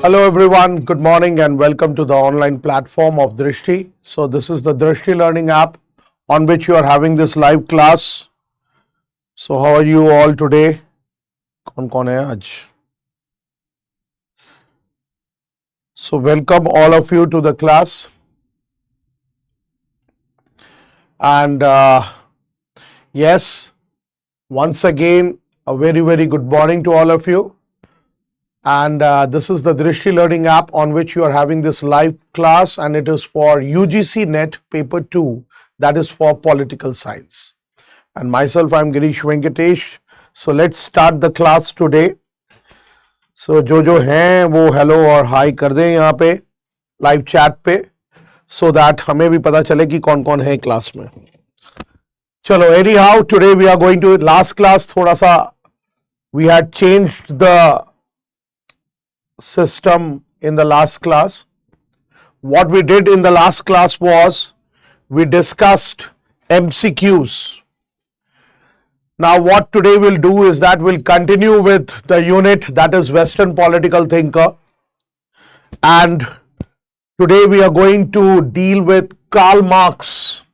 Hello everyone, good morning and welcome to the online platform of Drishti. So this is the Drishti learning app on which you are having this live class. So how are you all today? कौन है आज? So welcome all of you to the class. And yes, once again a very good morning to all of you. And this is the Drishti learning app on which you are having this live class, and it is for UGC NET paper 2, that is for political science. And myself, I'm Girish Venkatesh. So let's start the class today. So जो हैं वो hello और high कर दें यहाँ पे live chat पे, so that हमें भी पता चले कि कौन कौन है क्लास में. चलो, anyhow, today we are going to last class थोड़ा सा we had changed the system in the last class. What we did in the last class was we discussed MCQs. Now what today we'll do is that we'll continue with the unit that is Western Political Thinker, and today we are going to deal with Karl Marx.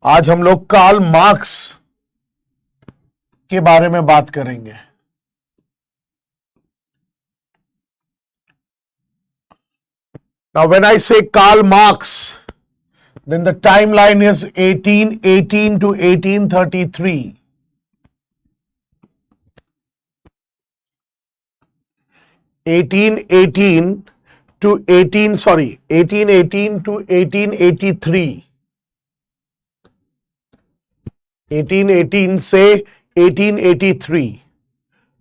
आज हम लोग Karl Marx के बारे में बात करेंगे. Now when I say Karl Marx, then the timeline is 1818 to 1833. 1818 to 1883. 1818 से 1883.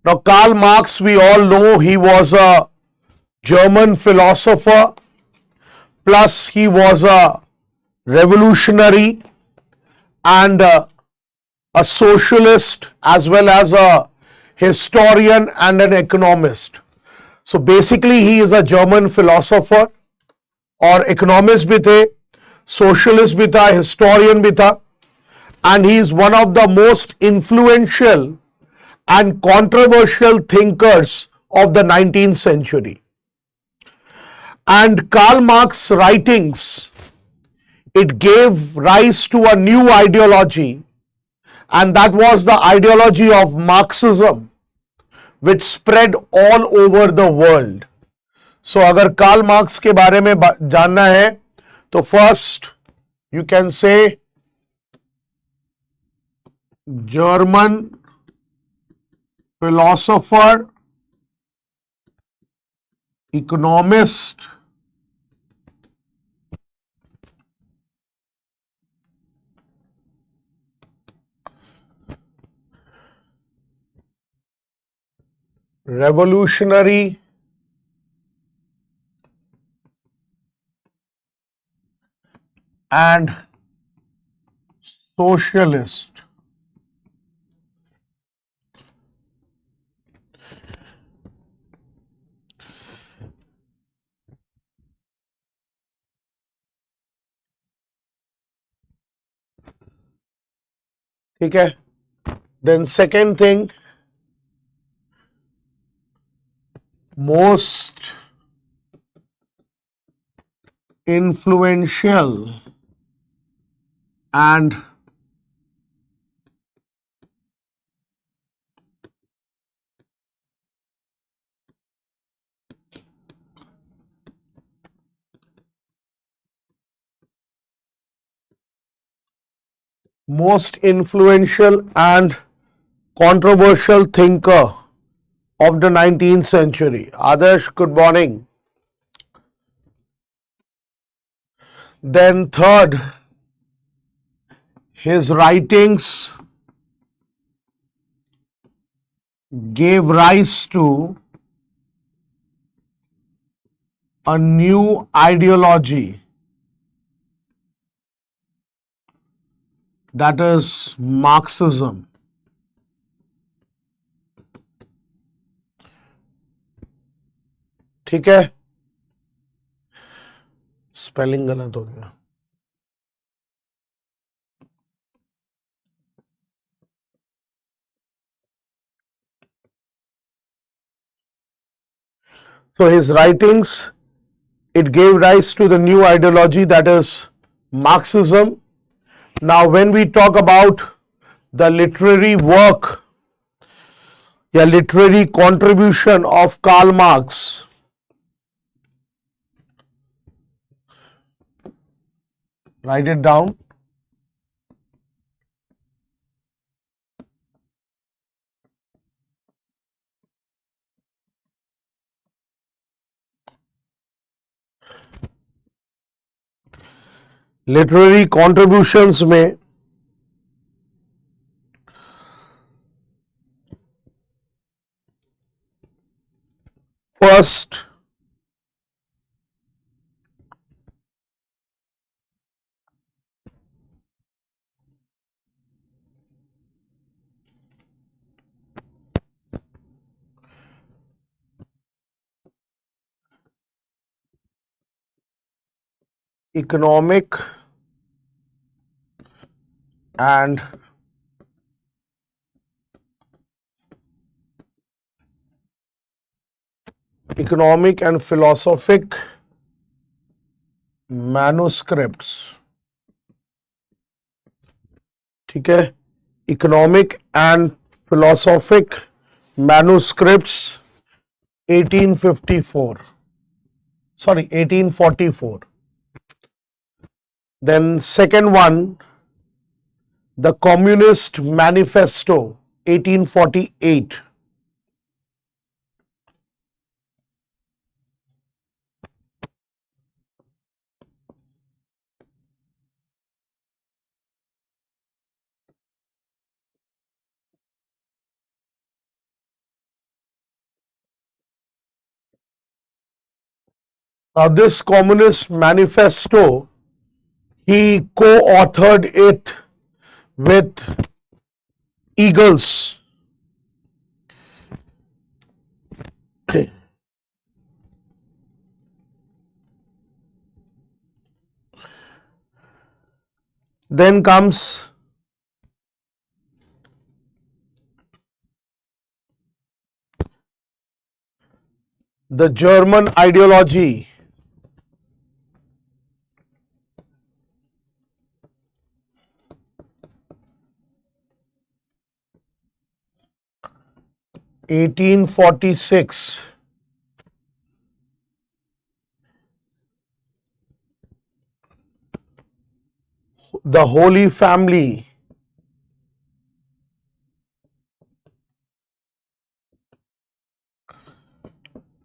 Now Karl Marx, we all know he was a German philosopher, plus he was a revolutionary and a socialist as well as a historian and an economist. So basically he is a German philosopher और economist भी थे, socialist भी था, historian भी था, and he is one of the most influential and controversial thinkers of the 19th century. And Karl Marx's writings, it gave rise to a new ideology, and that was the ideology of Marxism, which spread all over the world. So अगर Karl Marx के बारे में जानना है तो first you can say German philosopher, economist, revolutionary, and socialist. ठीक है. Then second thing, most influential and controversial thinker of the 19th century. Adarsh, good morning. Then third, his writings gave rise to a new ideology, that is Marxism. ठीक है. Spelling गलत हो गया. So his writings, it gave rise to the new ideology, that is Marxism. Now when we talk about the literary work, literary contribution of Karl Marx, write it down. Literary contributions में first economic and economic and philosophic manuscripts. ठीक है, economic and philosophic manuscripts 1844. Then second one, the Communist Manifesto 1848. Now this Communist Manifesto, he co-authored it with Eagles. Then comes the German ideology. (1846). The Holy Family.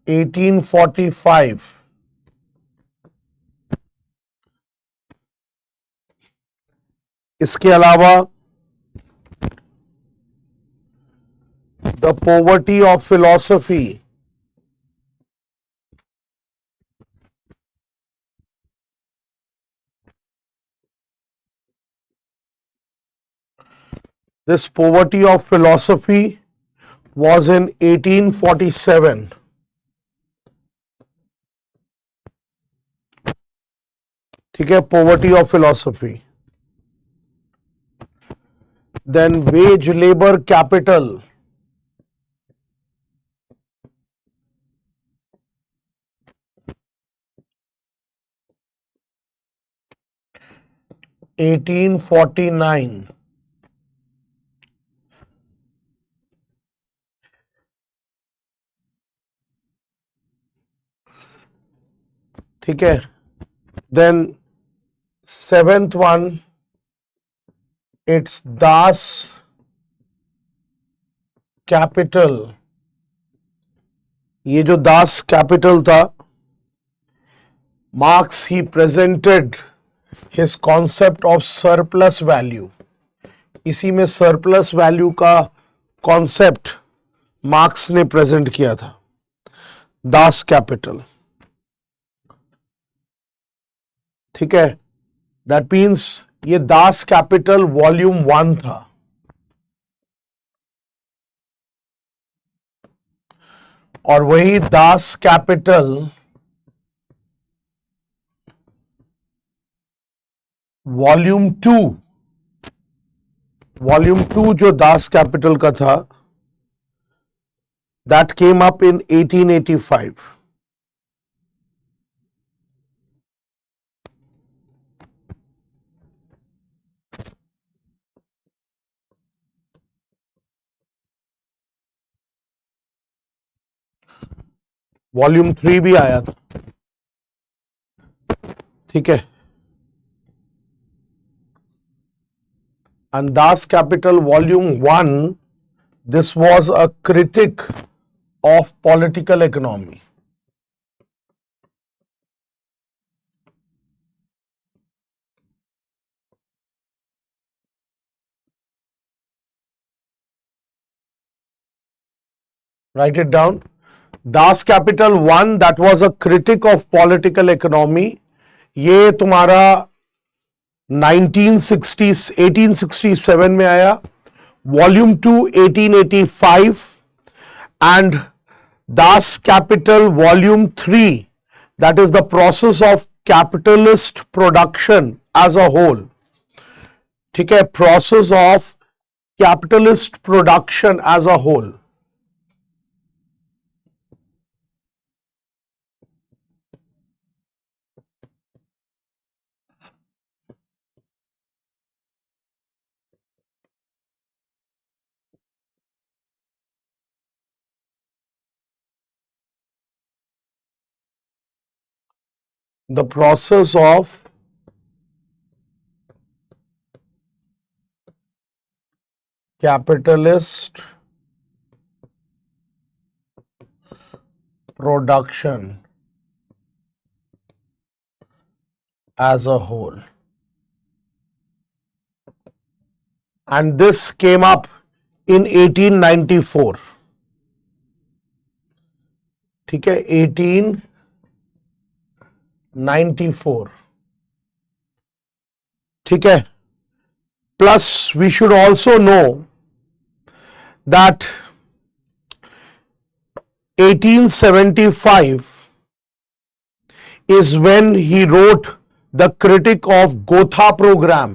1845. इसके अलावा The Poverty of Philosophy. This Poverty of Philosophy was in 1847. ठीक है, Poverty of Philosophy. Then Wage Labor Capital. 1849. ठीक है, then seventh one, it's Das Capital. ये जो Das Kapital था, marks he presented his concept of surplus value. इसी में surplus value का concept मार्क्स ने प्रेजेंट किया था, दास कैपिटल. ठीक है, दैट मीन्स ये दास कैपिटल वॉल्यूम 1 था. और वही दास कैपिटल वॉल्यूम 2 जो दास कैपिटल का था, that came up in 1885. Volume 3 भी आया था, ठीक है। And Das Capital Volume 1, this was a critic of political economy. Write it down. Das Capital 1, that was a critic of political economy. ये तुम्हारा 1960 1867 में आया, volume 2 1885, and Das Capital Volume 3, that is the process of capitalist production as a whole, ठीक है, process of capitalist production as a whole. The process of capitalist production as a whole. And this came up in 1894. ठीक है, 1894, ठीक है. Plus we should also know that 1875 is when he wrote the critic of Gotha program,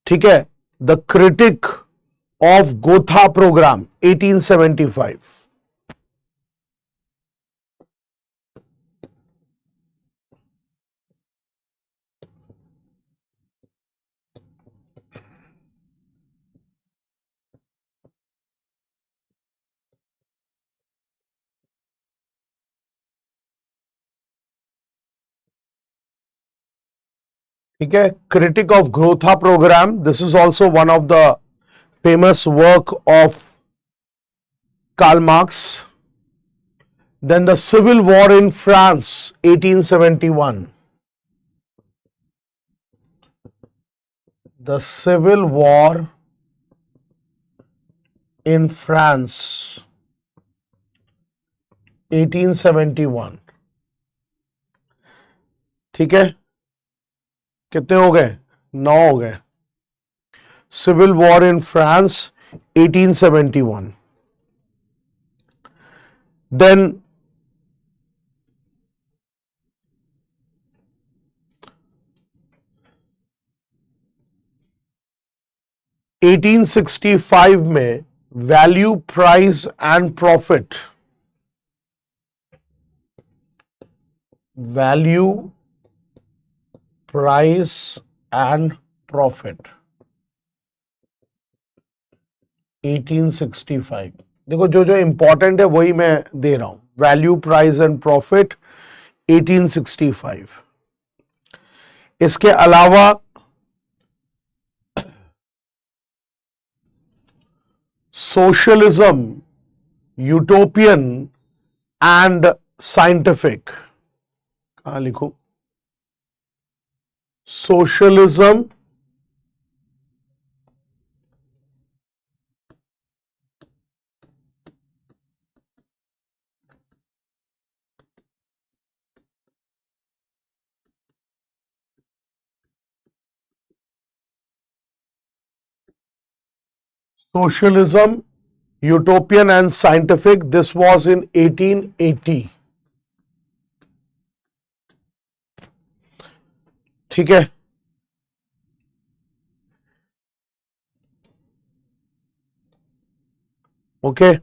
ठीक है, the critic of Gotha program 1875. ठीक है, critic of Gotha program, this is also one of the famous work of Karl Marx. Then the Civil War in France 1871. The Civil War in France 1871. ठीक है, कितने हो गए? 9 हो गए. Civil War in France 1871. Then 1865 में value, price and profit, value, price and profit 1865. देखो जो जो इंपॉर्टेंट है वही मैं दे रहा हूं. Value, price and profit 1865. इसके अलावा सोशलिज्म, यूटोपियन एंड साइंटिफिक. कहां लिखूं? Socialism, Socialism, Utopian and Scientific. This was in 1880. ठीक है. Okay.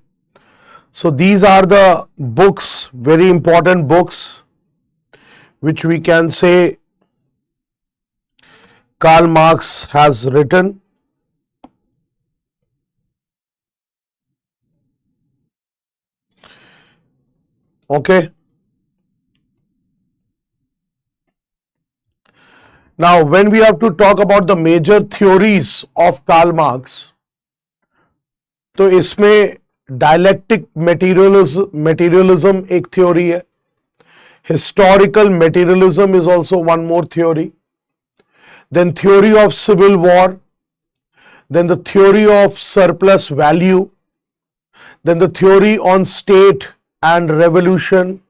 So these are the books, very important books, which we can say Karl Marx has written. Okay. Now, when we have to talk about the major theories of Karl Marx, तो इसमें dialectic materialism एक theory है, historical materialism is also one more theory, then theory of civil war, then the theory of surplus value, then the theory on state and revolution,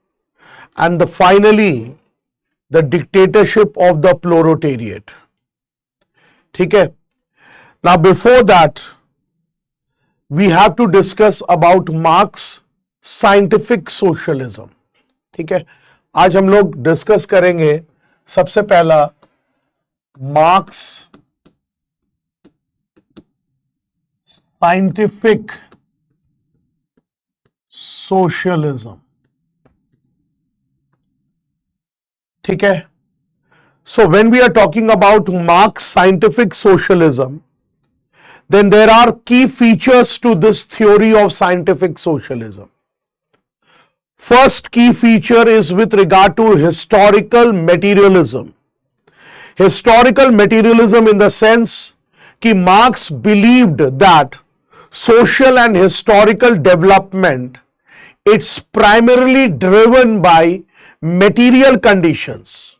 and finally the dictatorship of the proletariat. ठीक है. Now before that we have to discuss about Marx scientific socialism. ठीक है. आज हम लोग discuss करेंगे सबसे पहला मार्क्स साइंटिफिक सोशलिज्म. ठीक है. So when we are talking about Marx scientific socialism, then there are key features to this theory of scientific socialism. First key feature is with regard to historical materialism. Historical materialism in the sense कि Marx believed that social and historical development, it's primarily driven by material conditions.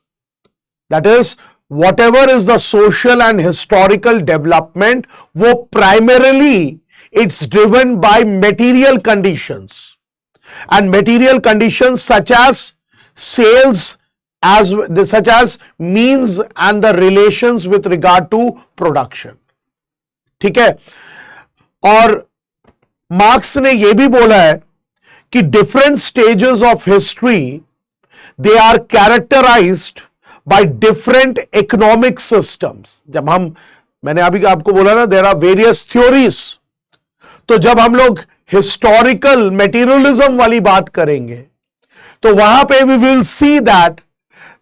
That is, whatever is the social and historical development, वो primarily it's driven by material conditions, and material conditions such as sales, such as means and the relations with regard to production. ठीक है. और marks ने यह भी बोला है कि different stages of history they are characterised by different economic systems. जब मैंने अभी आपको बोला ना, देयर आर वेरियस थ्योरीज. तो जब हम लोग हिस्टोरिकल मटेरियलिज्म वाली बात करेंगे तो वहां पे we will see that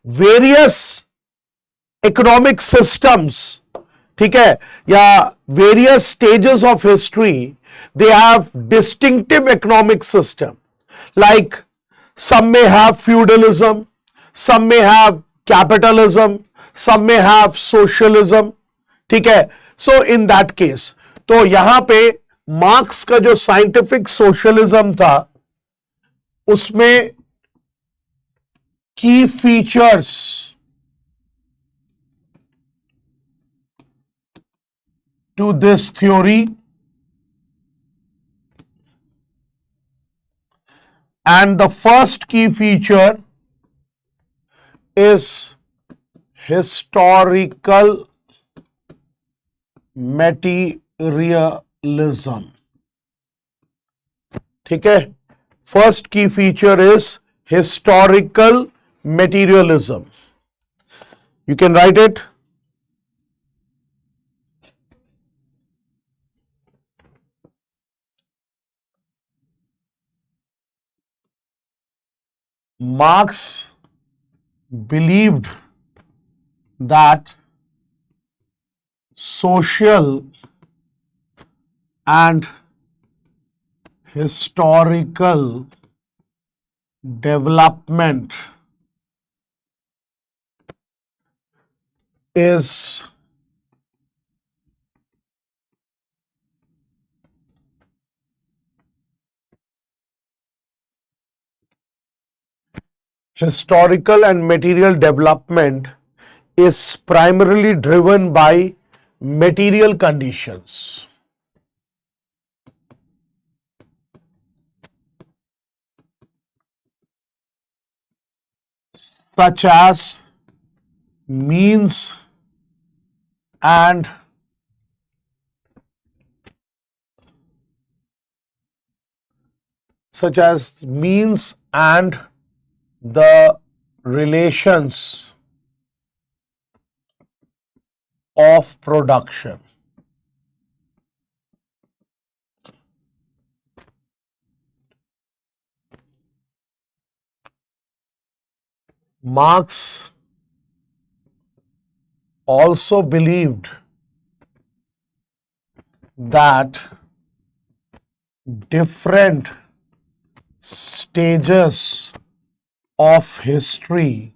various economic systems, ठीक है, या various stages of history, they have distinctive economic system. Like some may have feudalism, some may have capitalism, some may have socialism. ठीक है. So in that case, तो यहां पे marks का जो साइंटिफिक सोशलिज्म था उसमें की features to this theory, and the first key feature is historical materialism. ठीक है. First key feature is historical materialism. You can write it. Marx believed that social and historical development is historical and material development is primarily driven by material conditions. Such as means and the relations of production. Marx also believed that different stages of history,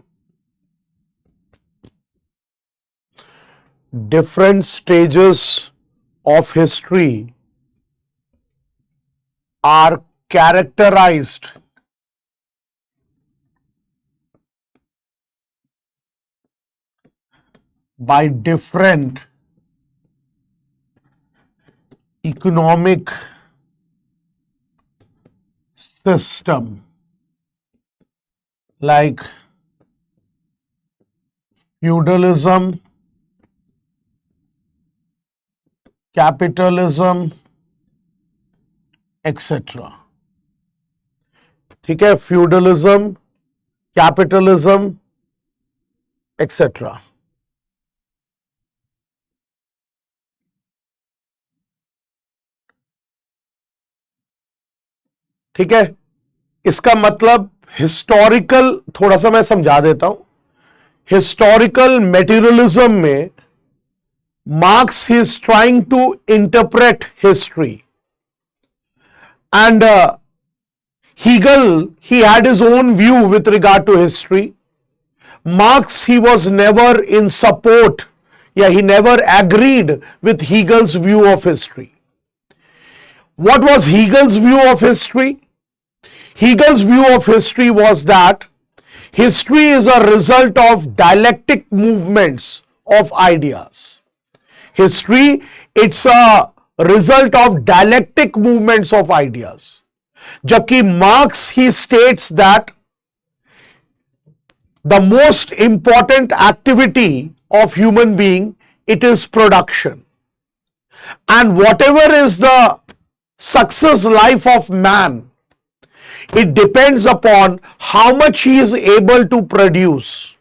different stages of history are characterized by different economic system, like feudalism, capitalism, etc. ठीक है, feudalism, capitalism, etc. ठीक है, इसका मतलब historical, थोड़ा सा मैं समझा देता हूं. हिस्टोरिकल मेटीरियलिज्म में Marx is trying to interpret history, and Hegel, he had his own view with regard to history. Marx, he was never in support, he never agreed with Hegel's view of history. What was Hegel's view of history? Hegel's view of history was that history is a result of dialectic movements of ideas. History, it's a result of dialectic movements of ideas. Jabki Marx, he states that the most important activity of human being, it is production. And whatever is the success life of man, it depends upon how much he is able to produce.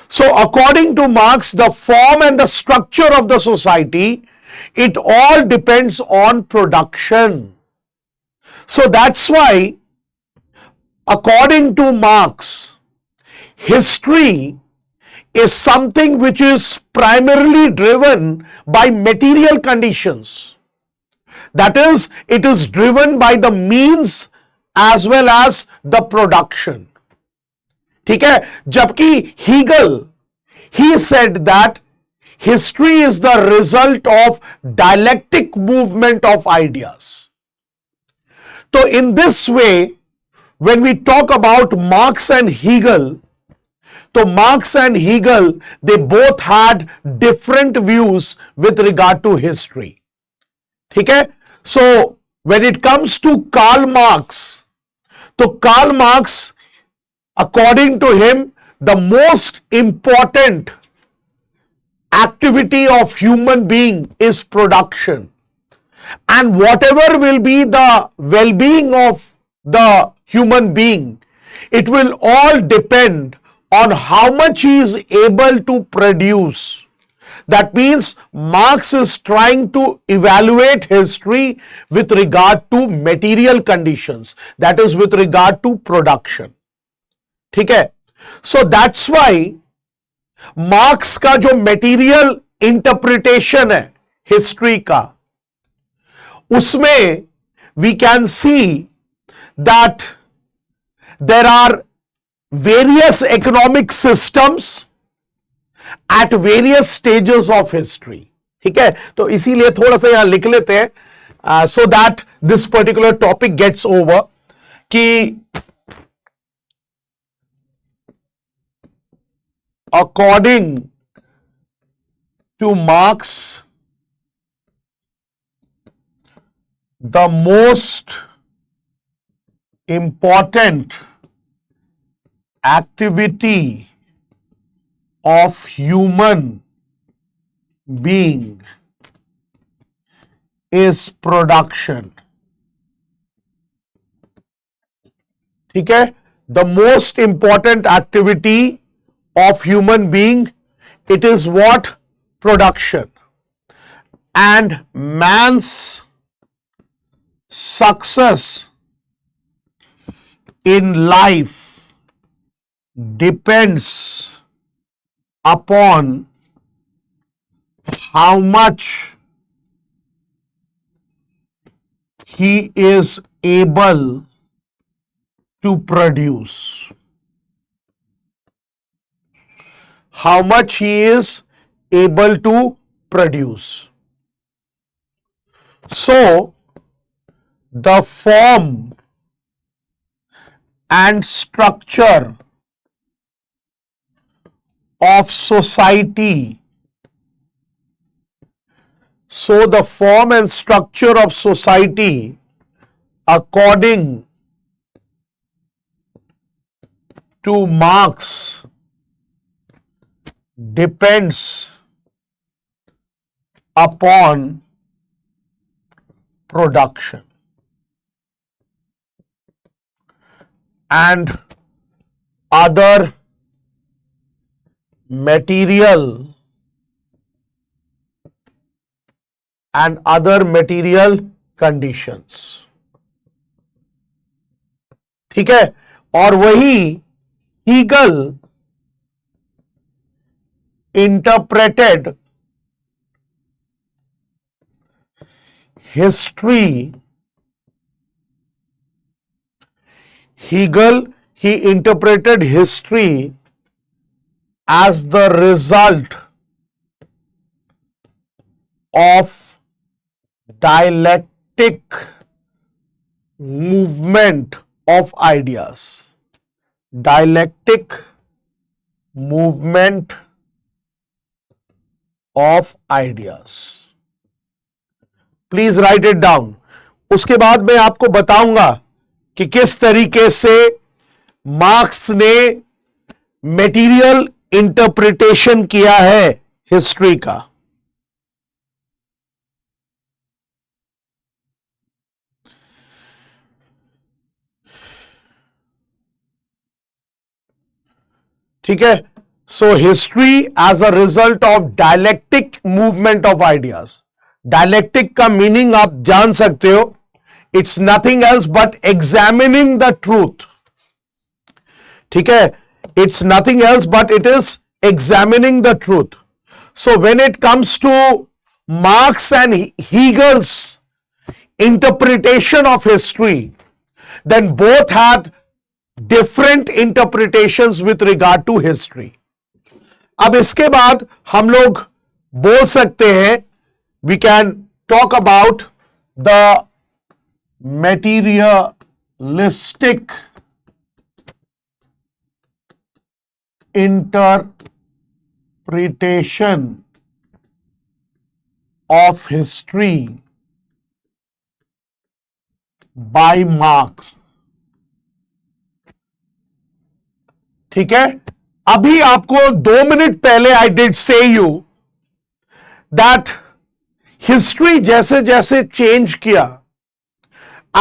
So according to Marx, the form and the structure of the society, it all depends on production. So that's why, according to Marx, history is something which is primarily driven by material conditions. That is, it is driven by the means as well as the production. ठीक है, जबकि Hegel, he said that history is the result of dialectic movement of ideas. So in this way, when we talk about Marx and Hegel, so Marx and Hegel, they both had different views with regard to history. ठीक है, so when it comes to Karl Marx, so Karl Marx, according to him, the most important activity of human being is production. And whatever will be the well-being of the human being, it will all depend on how much he is able to produce. That means Marx is trying to evaluate history with regard to material conditions, that is with regard to production. ठीक है, so that's why marks का जो material interpretation है history का, उसमें we can see that there are various economic systems at various stages of history. ठीक है, तो इसीलिए थोड़ा सा यहां लिख लेते हैं so that this particular topic gets over कि according to Marx, the most important activity of human being is production. ठीक है, the most important activity of human being, it is what? Production. And man's success in life depends upon how much he is able to produce. How much he is able to produce. So, the form and structure of society. So, the form and structure of society according to Marx depends upon production and other material conditions. ठीक है, और वही Hegel interpreted history. Hegel, he interpreted history as the result of dialectic movement of ideas. Dialectic movement of ideas. Please right it down. उसके बाद मैं आपको बताऊंगा कि किस तरीके से मार्क्स ने मटेरियल इंटरप्रिटेशन किया है हिस्ट्री का. ठीक है. So history as a result of dialectic movement of ideas. Dialectic का meaning आप जान सकते हो. It's nothing else but examining the truth. ठीक है. It's nothing else but it is examining the truth. So when it comes to Marx and Hegel's interpretation of history, then both had different interpretations with regard to history. अब इसके बाद हम लोग बोल सकते हैं, we can talk about the materialistic interpretation of history by Marx. ठीक है. अभी आपको 2 मिनट पहले I did say you that history जैसे जैसे चेंज किया,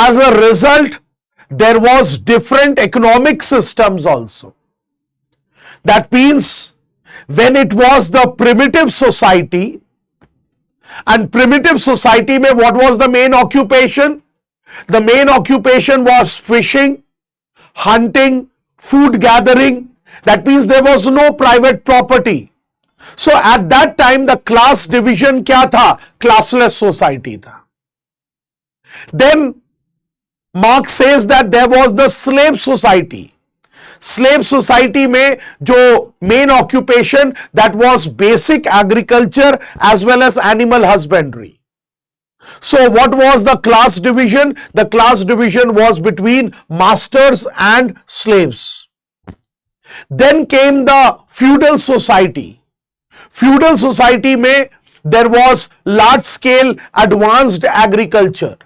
as a result there was different economic systems also. That means when it was the primitive society, and primitive society में what was the main occupation? The main occupation was fishing, hunting, food gathering. That means there was no private property. So at that time the class division क्या था? Classless society था. Then Marx says that there was the slave society. Slave society में जो main occupation, that was basic agriculture as well as animal husbandry. So what was the class division? The class division was between masters and slaves. Then came the feudal society. Feudal society में there was large scale advanced agriculture.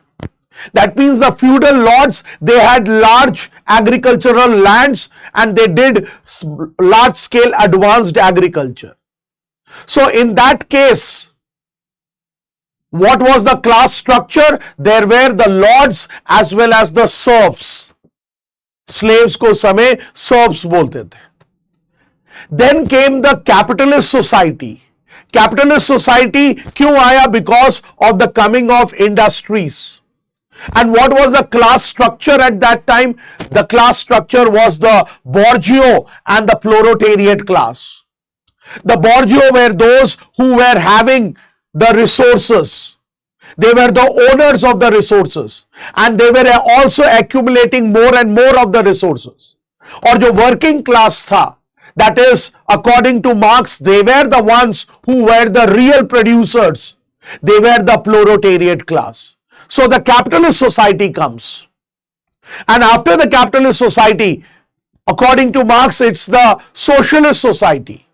That means the feudal lords, they had large agricultural lands and they did large scale advanced agriculture. So in that case, what was the class structure? There were the lords as well as the serfs. Slaves को समय serfs बोलते थे. Then came the capitalist society. Capitalist society क्यों आया? Because of the coming of industries. And what was the class structure at that time? The class structure was the bourgeois and the proletariat class. The bourgeois were those who were having the resources. They were the owners of the resources and they were also accumulating more and more of the resources. और जो working class था, that is according to Marx, they were the ones who were the real producers. They were the proletariat class. So the capitalist society comes. And after the capitalist society, according to Marx, it's the socialist society.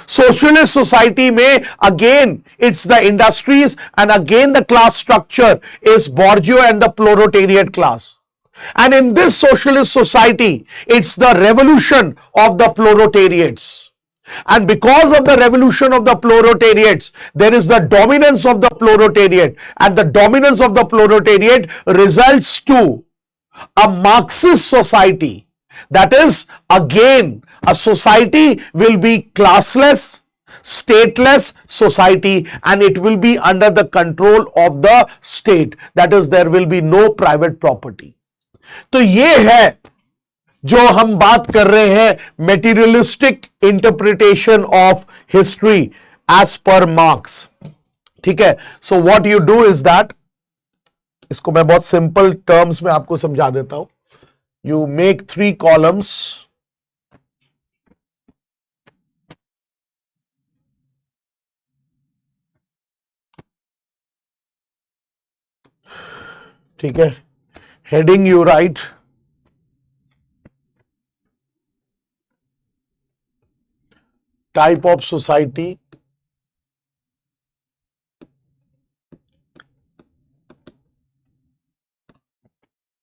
Socialist society में again it's the industries and again the class structure is bourgeois and the proletariat class. And in this socialist society, it's the revolution of the proletariats. And because of the revolution of the proletariats, there is the dominance of the proletariat, and the dominance of the proletariat results to a Marxist society. That is, again, a society will be classless, stateless society, and it will be under the control of the state. That is, there will be no private property. तो ये है जो हम बात कर रहे हैं materialistic interpretation of history as per Marx. ठीक है. So what you do is that, इसको मैं बहुत सिंपल टर्म्स में आपको समझा देता हूं. You make 3 columns. ठीक है. Heading you right type of society,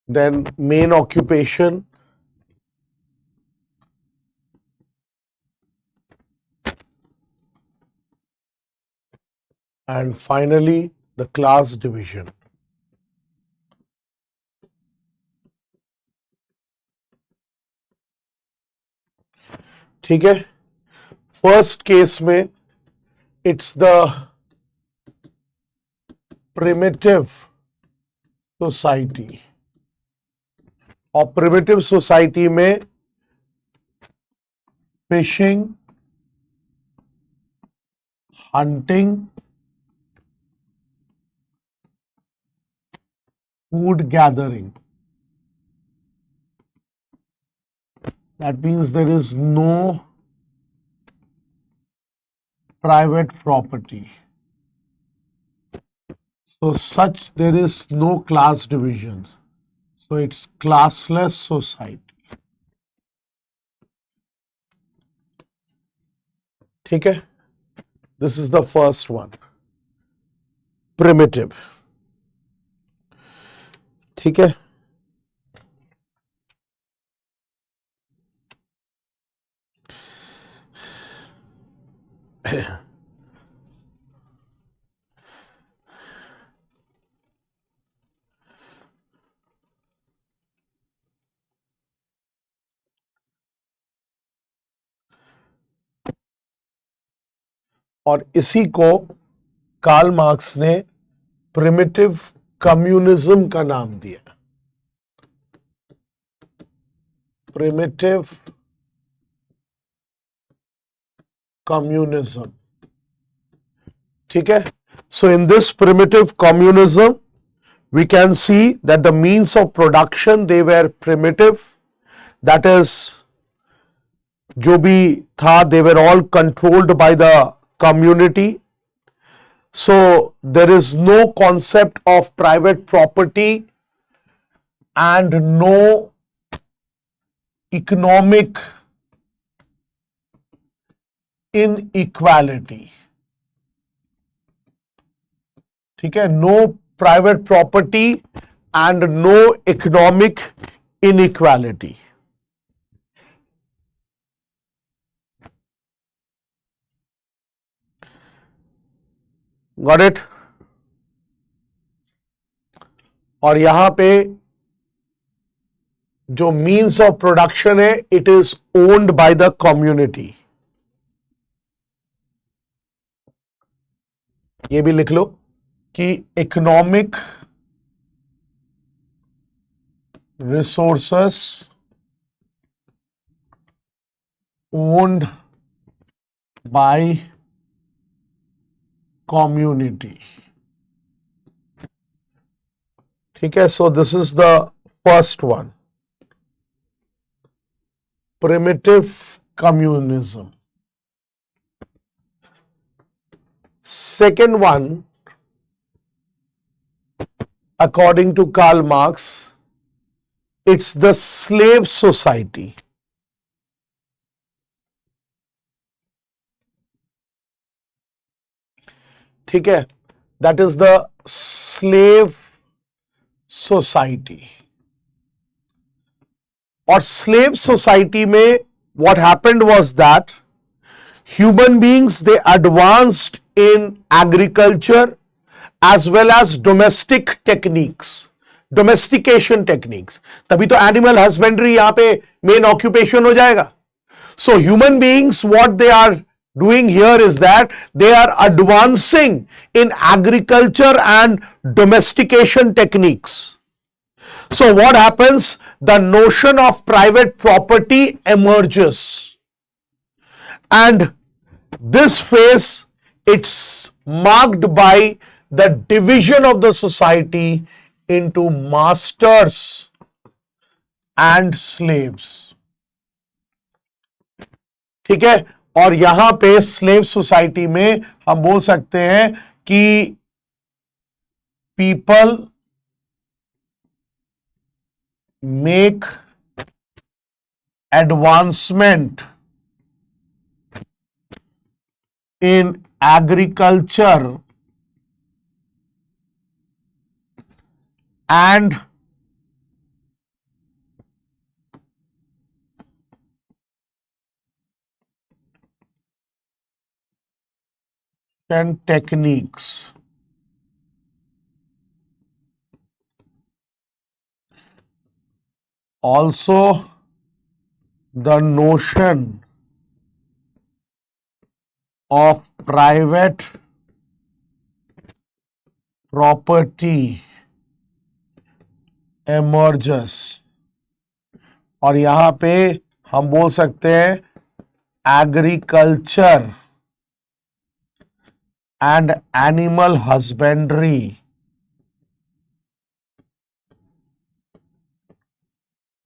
then main occupation, and finally the class division. ठीक है. फर्स्ट केस में इट्स द प्रिमिटिव सोसाइटी, और प्रिमिटिव सोसाइटी में fishing, hunting, food gathering. That means there is no private property. So such there is no class division. So it's classless society. ठीक है. This is the first one. Primitive. ठीक है. और इसी को Karl Marx ने primitive communism का नाम दिया. Primitive communism. ठीक है. So in this primitive communism we can see that the means of production they were primitive. That is, जो भी था, they were all controlled by the community. So there is no concept of private property and no economic inequality. ठीक है. No private property and no economic inequality. Got it? और यहां पे जो means of production है, it is owned by the community. ये भी लिख लो कि economic resources owned by community. ठीक है, so this is the first one, primitive communism. Second one, according to Karl Marx, it's the slave society. ठीक है, that is the slave society. और slave society में what happened was that human beings, they advanced in agriculture as well as domestic techniques, domestication techniques. तभी तो animal husbandry यहाँ पे main occupation हो जाएगा. So human beings, what they are doing here is that they are advancing in agriculture and domestication techniques. So what happens? The notion of private property emerges. And this phase, it's marked by the division of the society into masters and slaves. ठीक है, और यहां पे slave society में हम बोल सकते हैं कि people make advancement in agriculture and techniques. Also, the notion of private property emerges. और यहां पे हम बोल सकते हैं agriculture and animal husbandry,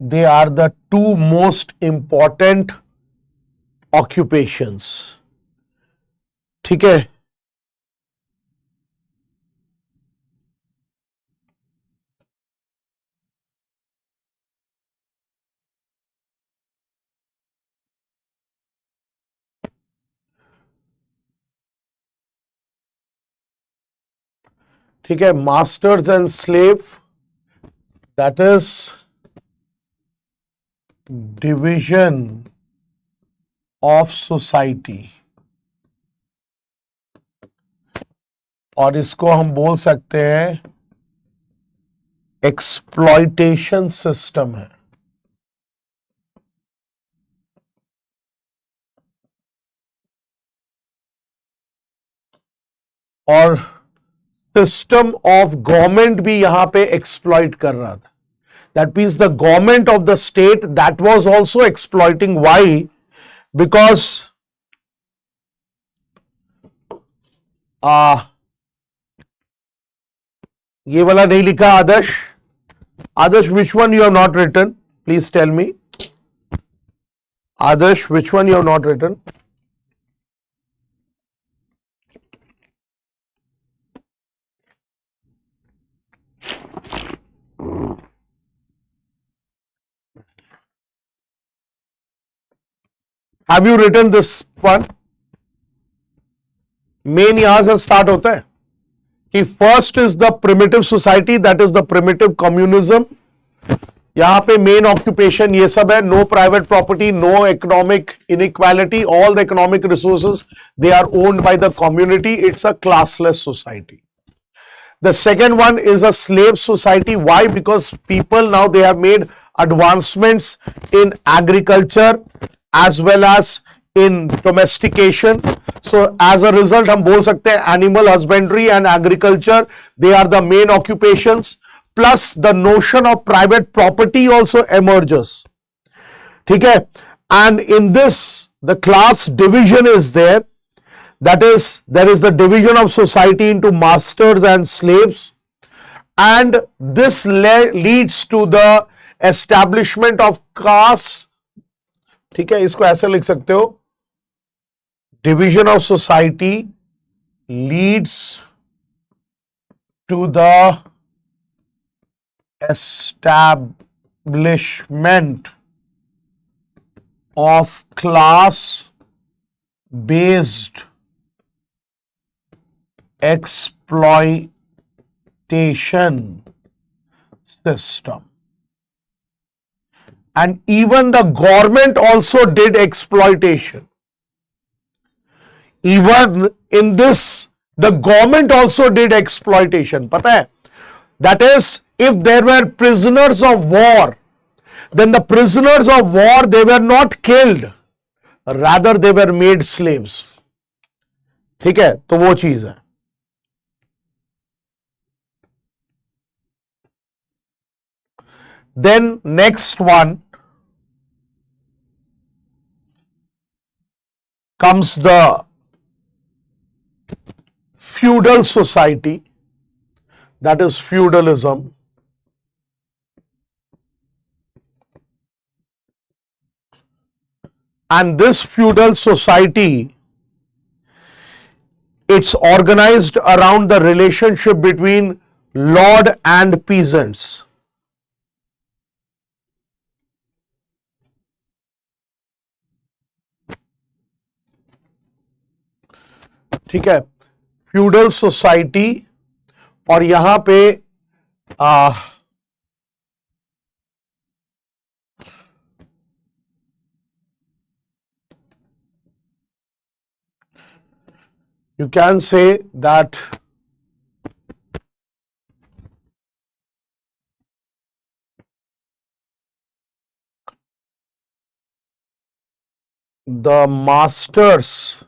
they are the two most important occupations. ठीक है, ठीक है, masters and slave, that is division of society, और इसको हम बोल सकते हैं एक्सप्लॉयटेशन सिस्टम है. और सिस्टम ऑफ गवर्नमेंट भी यहां पे एक्सप्लॉइट कर रहा था. That means the government of the state that was also exploiting. Why? Because ये वाला नहीं लिखा Adarsh. Adarsh, which one you have not written? Please tell me. Adarsh, which one you have not written? Have you written this one? Main यहां से start होता है कि first is the primitive society, that is the primitive communism. यहां पे main occupation ये सब है. No private property, no economic inequality, all the economic resources they are owned by the community. It's a classless society. The second one is a slave society. Why? Because people now they have made advancements in agriculture as well as in domestication. So as a result हम बोल सकते हैं animal husbandry and agriculture, they are the main occupations. Plus the notion of private property also emerges. ठीक है? And in this the class division is there. That is, there is the division of society into masters and slaves, and this leads to the establishment of caste. ठीक है, इसको ऐसे लिख सकते हो, division of society leads to the establishment of class based exploitation system. And even the government also did exploitation. Even in this, the government also did exploitation. पता है? That is, if there were prisoners of war, then the prisoners of war, they were not killed, rather they were made slaves. ठीक है, तो वो चीज है. Then next one comes the feudal society, that is feudalism. And this feudal society, it's organized around the relationship between lord and peasants. ठीक है, feudal society, और यहां पे you can say that the masters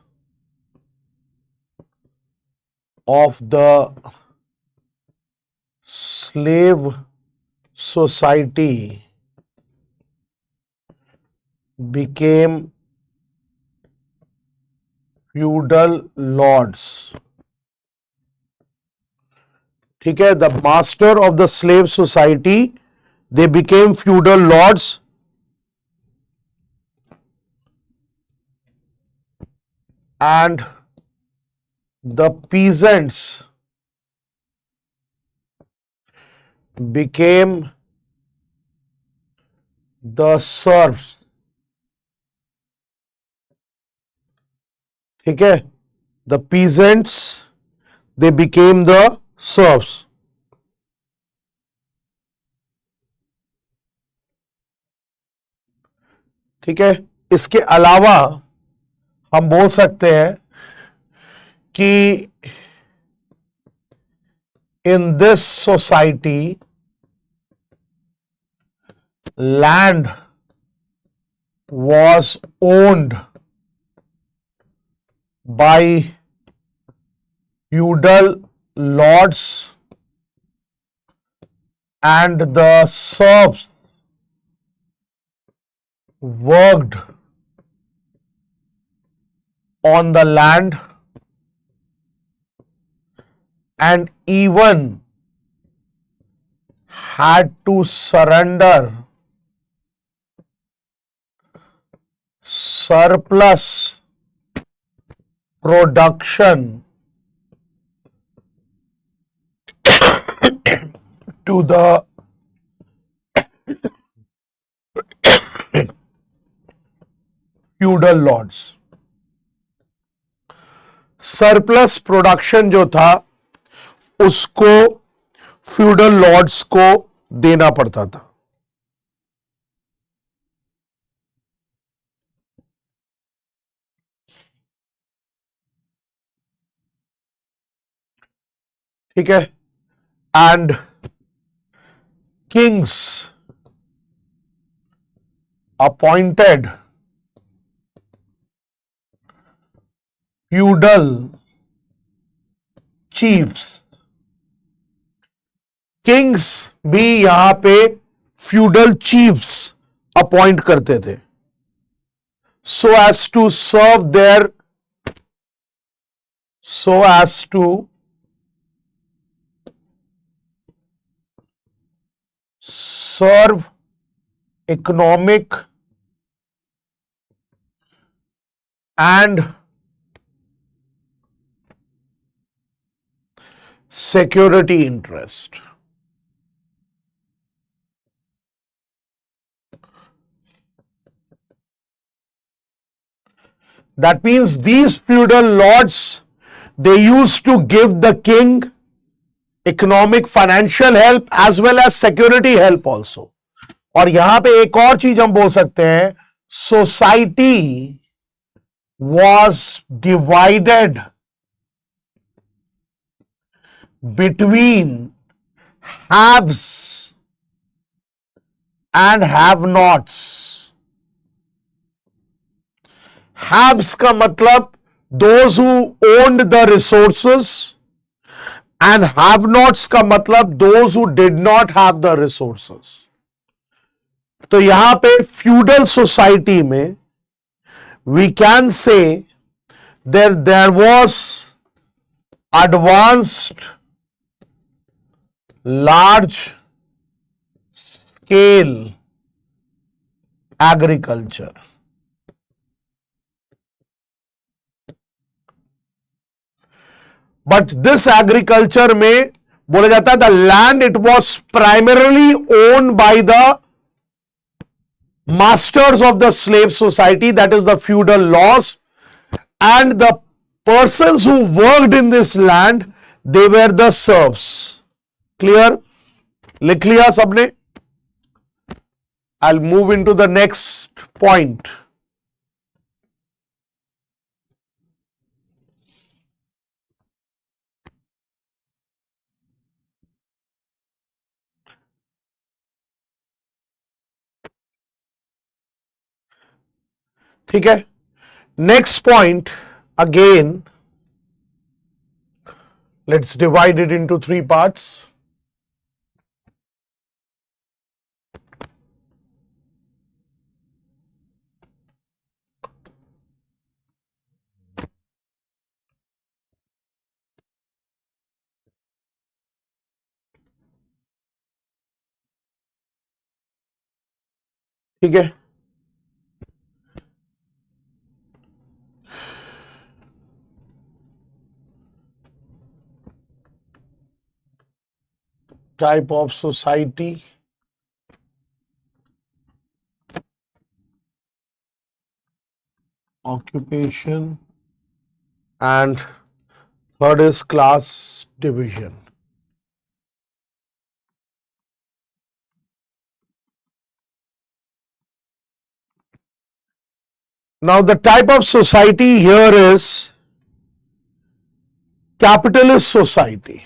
of the slave society became feudal lords. ठीक है, the master of the slave society, they became feudal lords, and the peasants became the serfs. ठीक है, the peasants, they became the serfs. ठीक है, इसके अलावा हम बोल सकते हैं कि in this society land was owned by feudal lords, and the serfs worked on the land and even had to surrender surplus production to the feudal lords. Surplus production जो था उसको फ्यूडल लॉर्ड्स को देना पड़ता था. ठीक है, and Kings appointed feudal chiefs. Kings भी यहां पे फ्यूडल चीफ्स अपॉइंट करते थे, so as to serve their so as to serve economic and security interest. That means these feudal lords, they used to give the king economic financial help as well as security help also. और यहां पे एक और चीज हम बोल सकते हैं, society was divided between haves and have-nots. Haves का मतलब those who owned the resources and have-nots का मतलब those who did not have the resources. तो यहां पे feudal society में we can say there was advanced large scale agriculture. But this agriculture में बोला जाता है the land it was primarily owned by the masters of the slave society, that is the feudal laws, and the persons who worked in this land, they were the serfs. Clear? लिख लिया सबने? I'll move into the next point. ठीक है, next point again, let's divide it into 3 parts. ठीक है, type of society, occupation, and third is class division. Now the type of society here is capitalist society.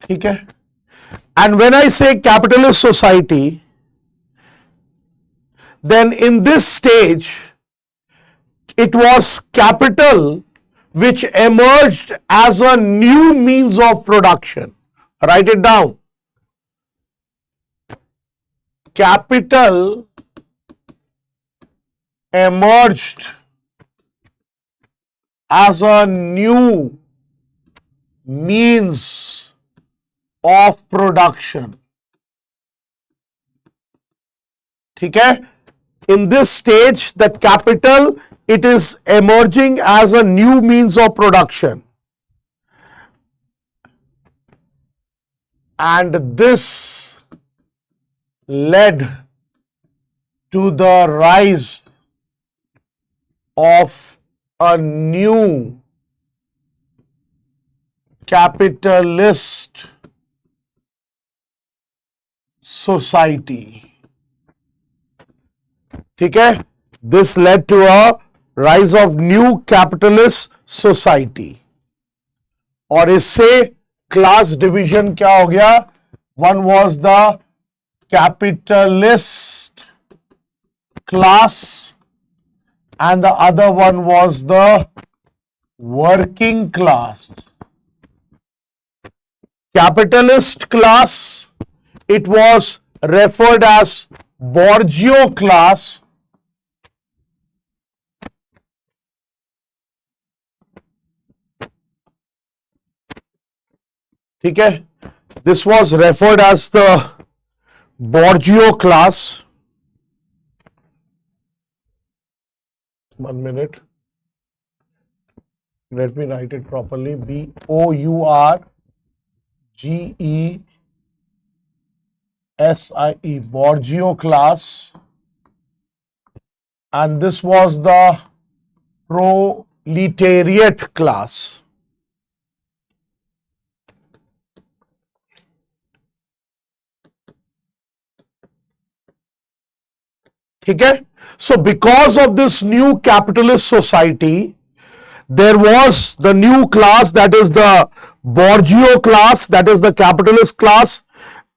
ठीक है, and when I say capitalist society, then in this stage it was capital which emerged as a new means of production. Write it down. Capital emerged as a new means of production. ठीक है, in this stage the capital, it is emerging as a new means of production, and this led to the rise of a new capitalist society. ठीक है, this led to a rise of new capitalist society. और इससे class division क्या हो गया? One was the capitalist class and the other one was the working class. Capitalist class, it was referred as bourgeois class, ठीक है, this was referred as the Borgio class. 1 minute, let me write it properly. BOURGESIE, Borgio class, and this was the proletariat class. ठीक है, so because of this new capitalist society, there was the new class, that is the Borgio class, that is the capitalist class,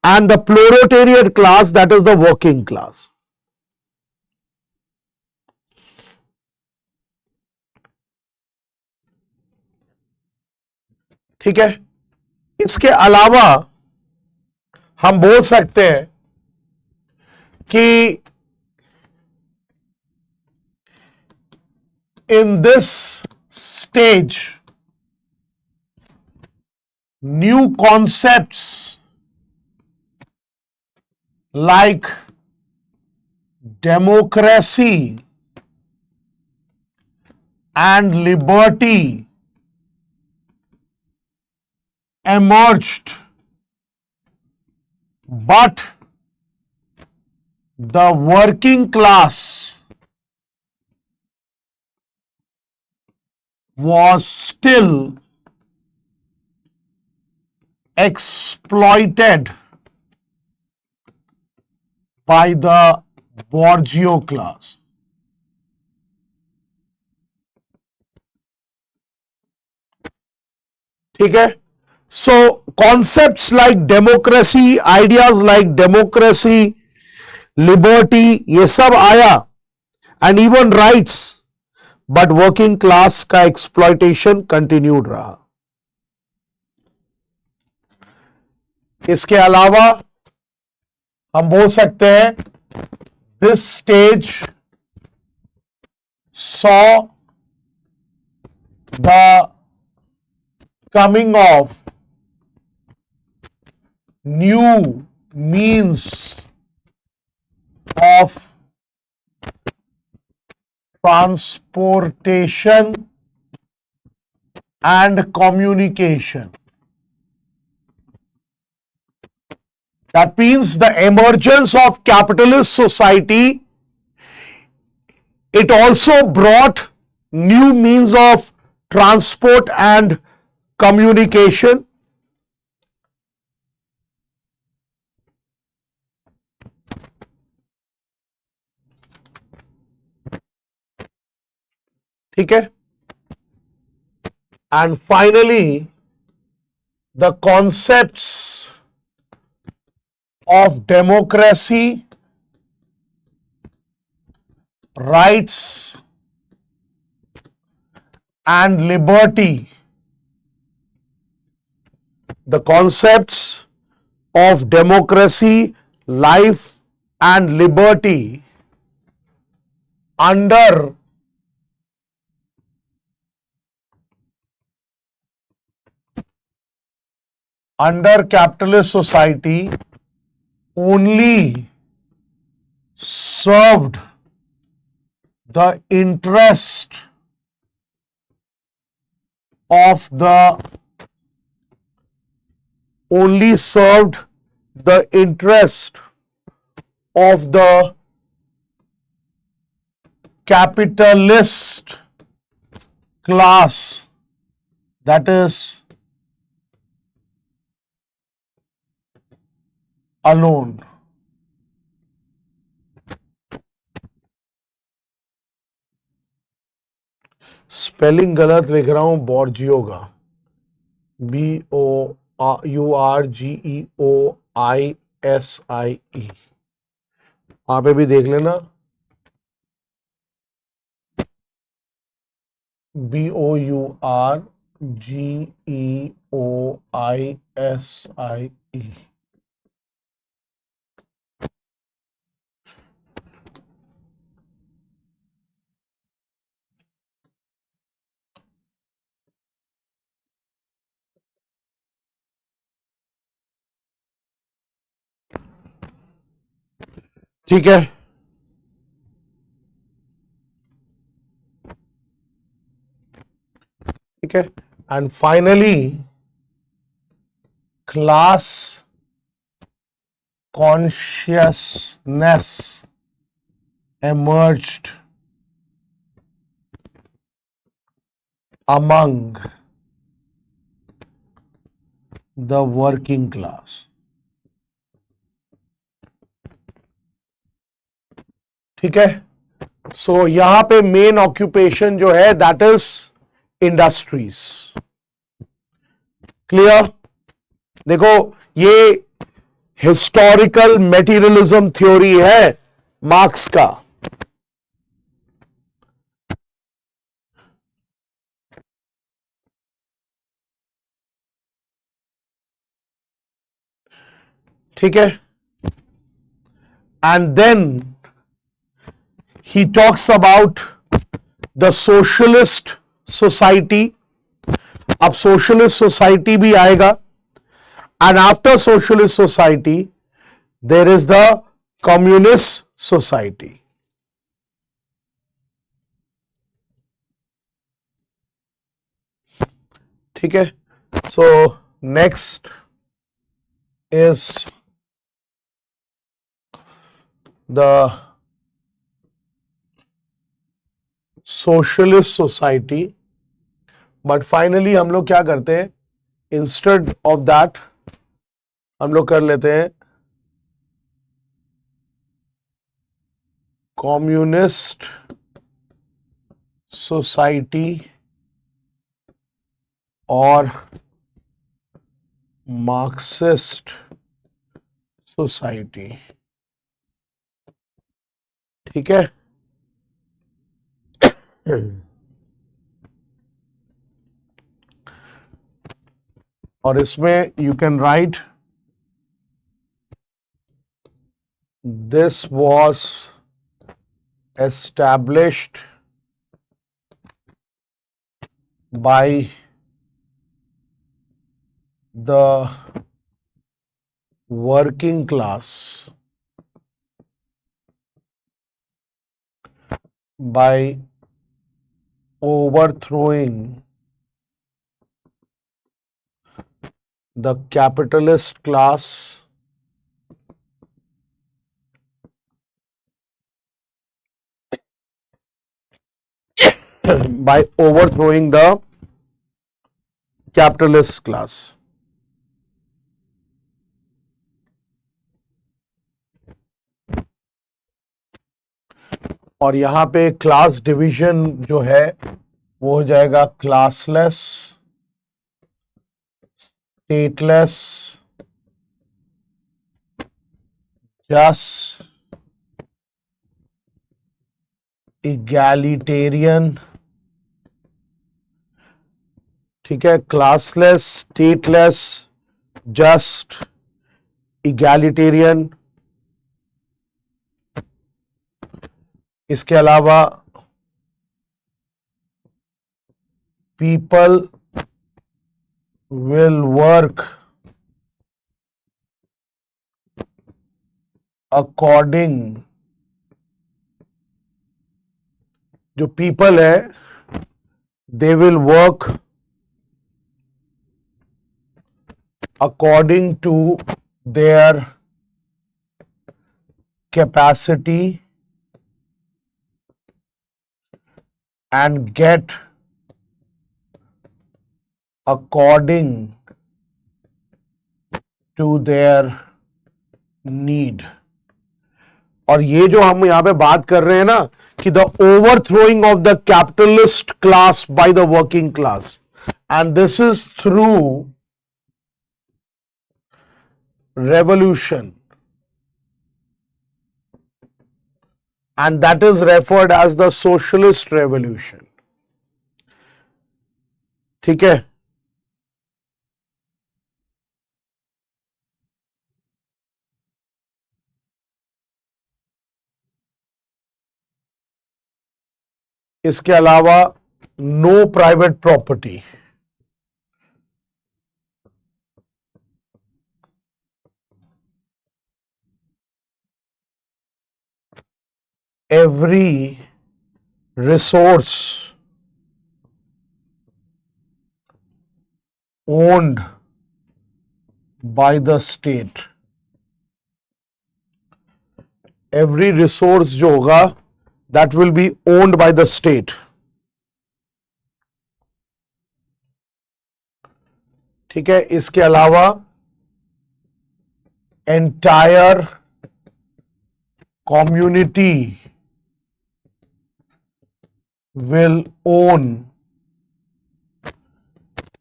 and the proletariat class, that is the working class. ठीक है, इसके अलावा हम बोल सकते हैं कि in this stage new concepts like democracy and liberty emerged, but the working class was still exploited by the Borgio class. ठीक है, so concepts like democracy, ideas like democracy, liberty, ये सब आया, and even rights, but working class का exploitation continued रहा. इसके अलावा हम बोल सकते हैं this stage saw the coming of new means of transportation and communication. That means the emergence of capitalist society, it also brought new means of transport and communication. ठीक है, and finally the concepts of democracy, rights and liberty, the concepts of democracy, life and liberty under capitalist society only served the interest of the capitalist class, that is alone. Spelling गलत लिख रहा हूं बॉर्जियो का, BOURGEOISIE, वहां पे भी देख लेना, BOURGEOISIE. ठीक है, ठीक है, and finally class consciousness emerged among the working class. ठीक है, सो यहां पे मेन ऑक्यूपेशन जो है दैट इज इंडस्ट्रीज. क्लियर? देखो, ये हिस्टोरिकल मेटीरियलिज्म थ्योरी है मार्क्स का. ठीक है, and then he talks about the socialist society. अब socialist society भी आएगा, and after socialist society there is the communist society. ठीक है, so next is the socialist society. But finally हम लोग क्या करते हैं, इंस्टेड ऑफ दैट हम लोग कर लेते हैं कम्युनिस्ट सोसाइटी और मार्क्सिस्ट सोसाइटी. ठीक है, और इसमें you can write this was established by the working class by overthrowing the capitalist class by overthrowing the capitalist class. और यहां पे क्लास डिवीजन जो है वो हो जाएगा क्लासलेस, स्टेटलेस, जस्ट, इगैलिटेरियन. ठीक है, क्लासलेस, स्टेटलेस, जस्ट, इगैलिटेरियन. इसके अलावा पीपल विल वर्क अकॉर्डिंग, जो पीपल है they will work according to their capacity and get according to their need. और ये जो हम यहां पे बात कर रहे हैं ना कि the ओवरथ्रोइंग of the capitalist class by the working class, and this is through revolution, and that is referred as the socialist revolution. ठीक है, इसके अलावा no private property. every resource owned by the state, every resource जो होगा that will be owned by the state. ठीक है, इसके अलावा entire community will own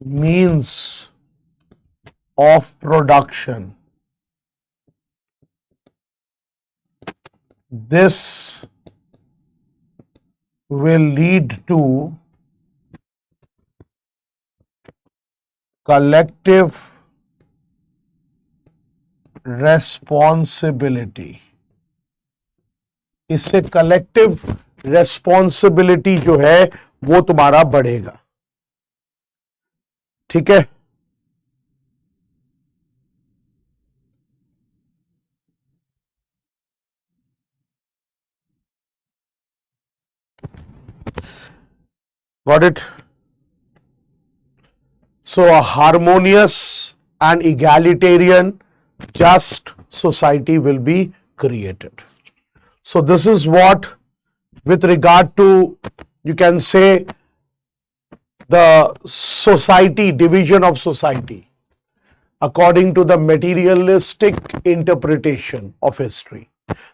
means of production. This will lead to collective responsibility. इससे collective responsibility जो है वो तुम्हारा बढ़ेगा. ठीक है, got it? So a harmonious and egalitarian just society will be created. So this is what, with regard to, you can say, the society, division of society, according to the materialistic interpretation of history.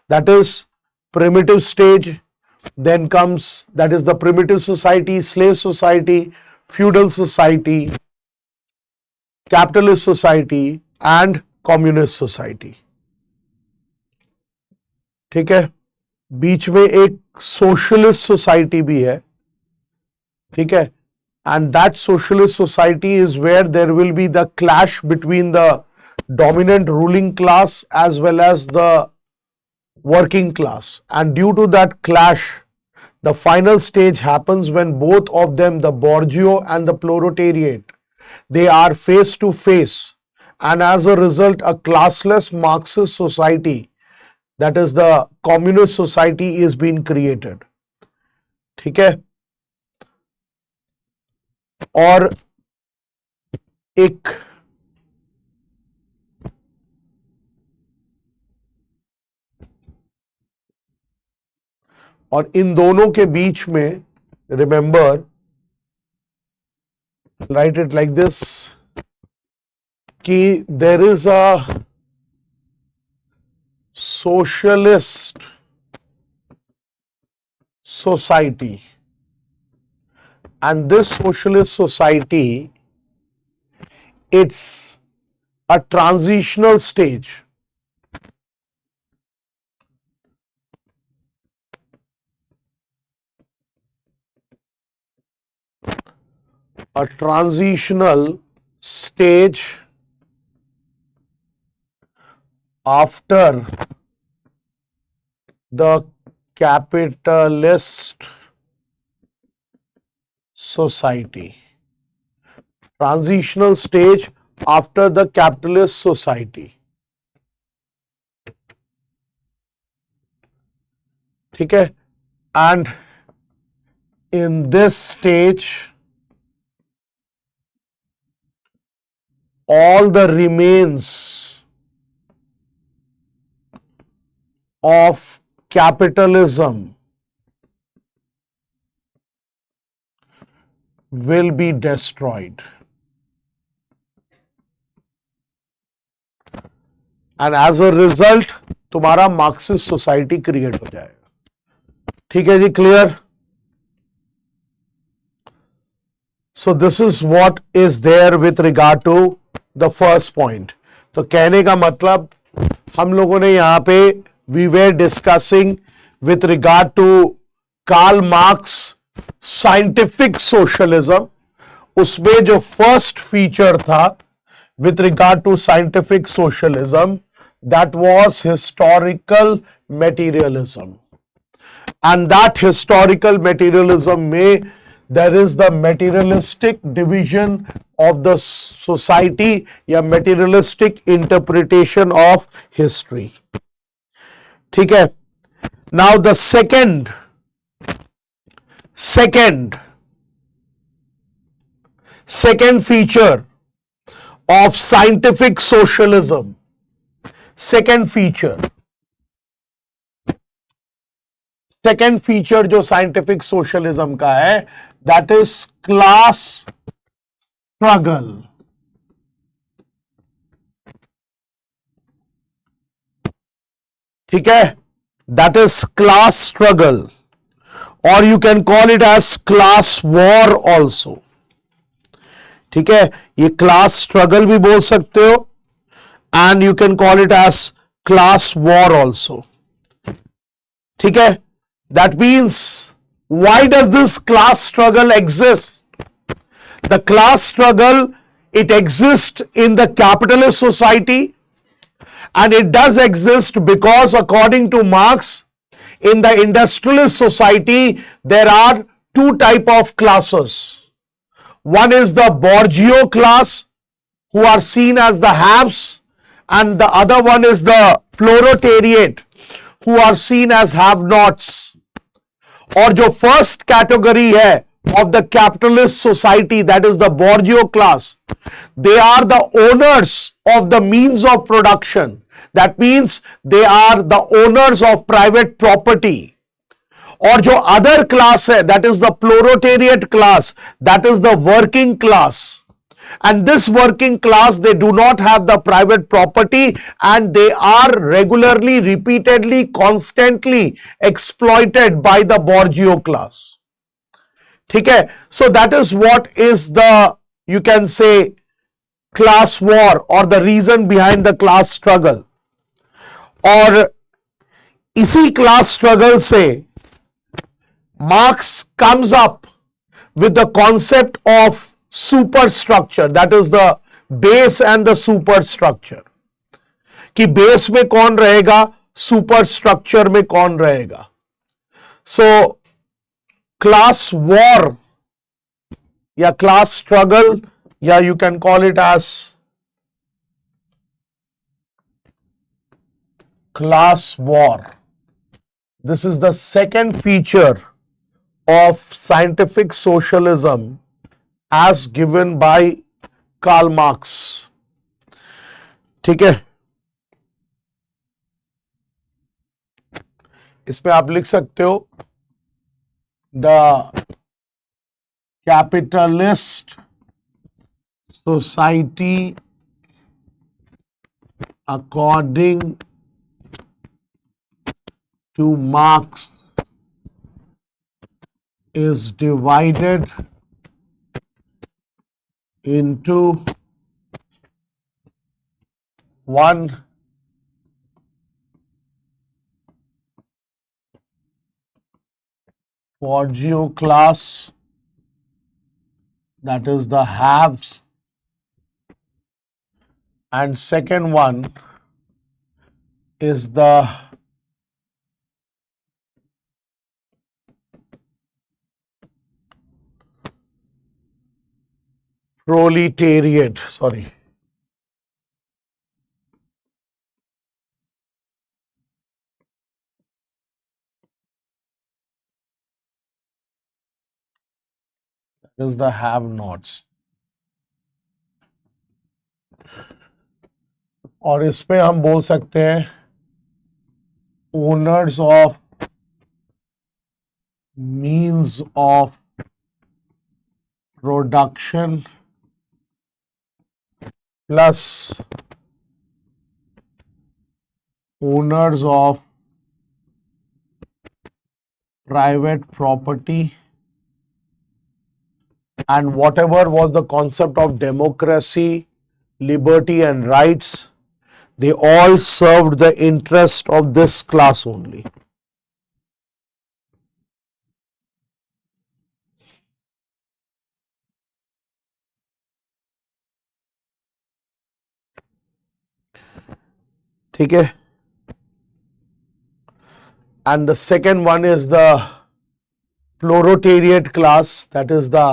That is primitive stage, then comes, that is the primitive society, slave society, feudal society, capitalist society and communist society. ठीक है, बीच में एक socialist society भी है. ठीक है, and that socialist society is where there will be the clash between the dominant ruling class as well as the working class, and due to that clash the final stage happens when both of them, the bourgeois and the proletariat, they are face to face, and as a result a classless Marxist society, that is the communist society, is being created. ठीक है, और एक और इन दोनों के बीच में, remember, write it like this, कि there is a socialist society, and this socialist society, it's a transitional stage. A transitional stage after the capitalist society. Transitional stage after the capitalist society. ठीक है, and in this stage all the remains of capitalism will be destroyed, and as a result तुम्हारा Marxist society create हो जाएगा. ठीक है जी, clear? So this is what is there with regard to the first point. तो कहने का मतलब, हम लोगों ने यहां पे we were discussing with regard to Karl Marx scientific socialism. उसमें जो first feature था with regard to scientific socialism, that was historical materialism, and that historical materialism में there is the materialistic division of the society या materialistic interpretation of history. ठीक है, Now the second feature of scientific socialism, second feature जो scientific socialism का है, that is class struggle. ठीक है, that is class struggle, और you can call it as class war also. ठीक है, ये क्लास स्ट्रगल भी बोल सकते हो and you can call it as class war also. ठीक है, that means why does this class struggle exist? The class struggle, it exists in the capitalist society, and it does exist because according to Marx, in the industrialist society, there are two type of classes. One is the bourgeois class, who are seen as the haves, and the other one is the proletariat, who are seen as have-nots. और जो first category है of the capitalist society, that is the bourgeois class, they are the owners of the means of production. That means they are the owners of private property. और जो other class है, that is the proletariat class, that is the working class. And this working class, they do not have the private property, and they are regularly, repeatedly, constantly exploited by the bourgeois class. ठीक है, so that is what is the, you can say, class war or the reason behind the class struggle. और इसी class struggle से marks comes up with the concept of superstructure, that is the base and the superstructure. कि base में कौन रहेगा, superstructure में कौन रहेगा. So class war या class struggle, या you can call it as class war. This is the second feature of scientific socialism as given by Karl Marx. ठीक है, इसमें आप लिख सकते हो the capitalist society according to Marx is divided into one bourgeois class, that is the haves, and second one is the proletariat. Sorry. That is the have-nots. और इस पे हम बोल सकते हैं owners of means of production plus owners of private property, and whatever was the concept of democracy, liberty and rights, they all served the interest of this class only. ठीक है, and the second one is the proletariat class, that is the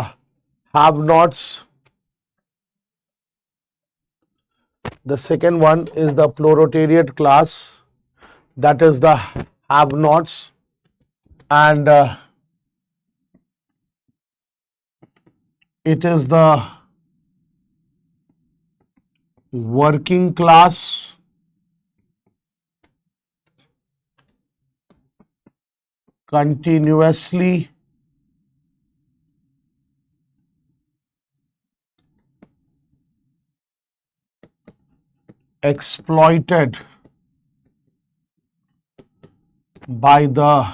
have-nots. The second one is the proletariat class, that is the have-nots, and it is the working class continuously exploited by the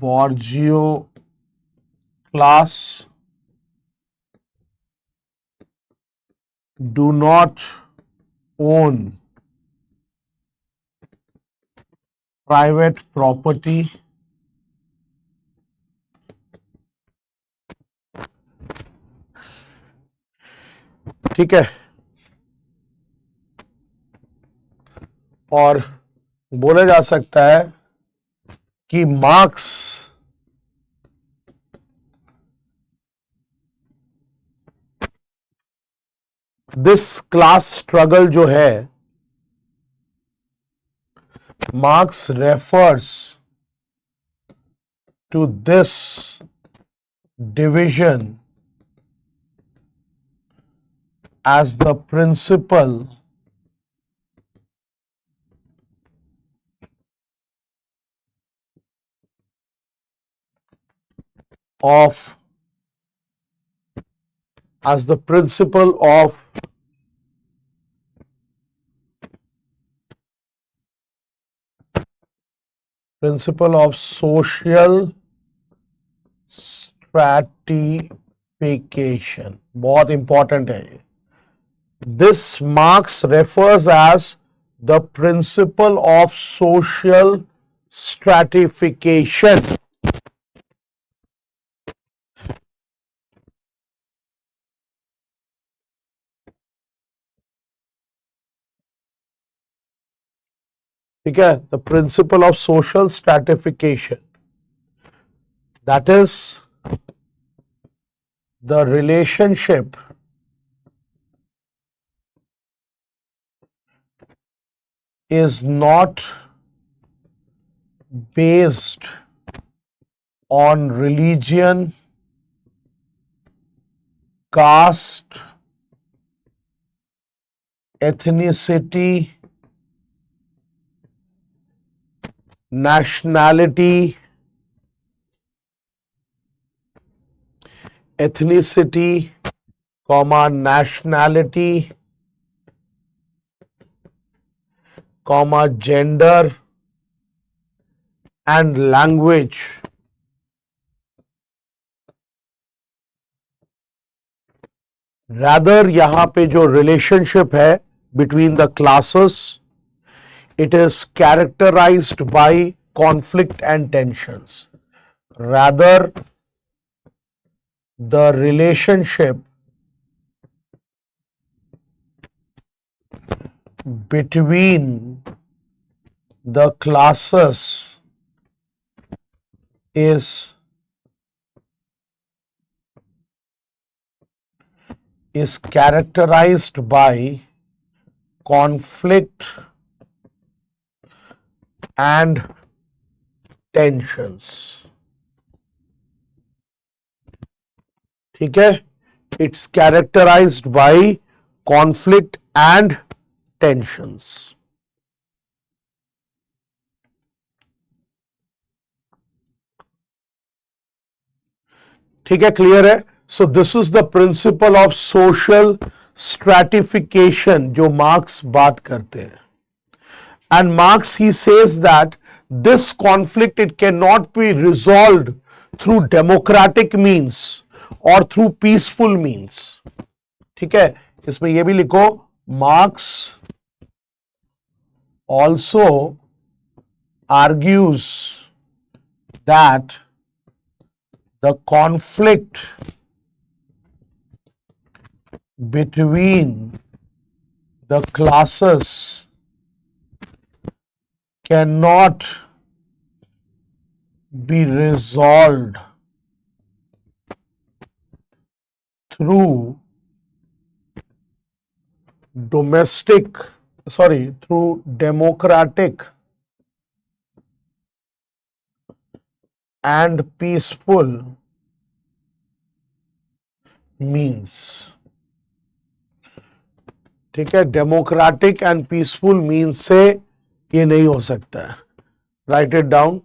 bourgeois class do not own private property ठीक है और बोला जा सकता है कि marks this class struggle जो है Marx refers to this division as the principle of social stratification बहुत इंपॉर्टेंट है ये This Marx refers as the principle of social stratification. ठीक है, the principle of social stratification. That is the relationship is not based on religion, caste, ethnicity, nationality, nationality, gender and language. Rather यहाँ पे जो relationship है between the classes, it is characterized by conflict and tensions. Rather, the relationship between the classes is characterized by conflict and tensions. ठीक है, it's characterized by conflict and tensions. ठीक है, clear है. सो this is the principle of social stratification जो marks बात करते हैं. And marks he says that this conflict it can not be resolved through democratic means और थ्रू पीसफुल मीन्स. ठीक है, इसमें यह भी लिखो, marks also argues that the conflict between the classes cannot be resolved through domestic through democratic and peaceful means. ठीक है, democratic and peaceful means से ये नहीं हो सकता है. Right it down.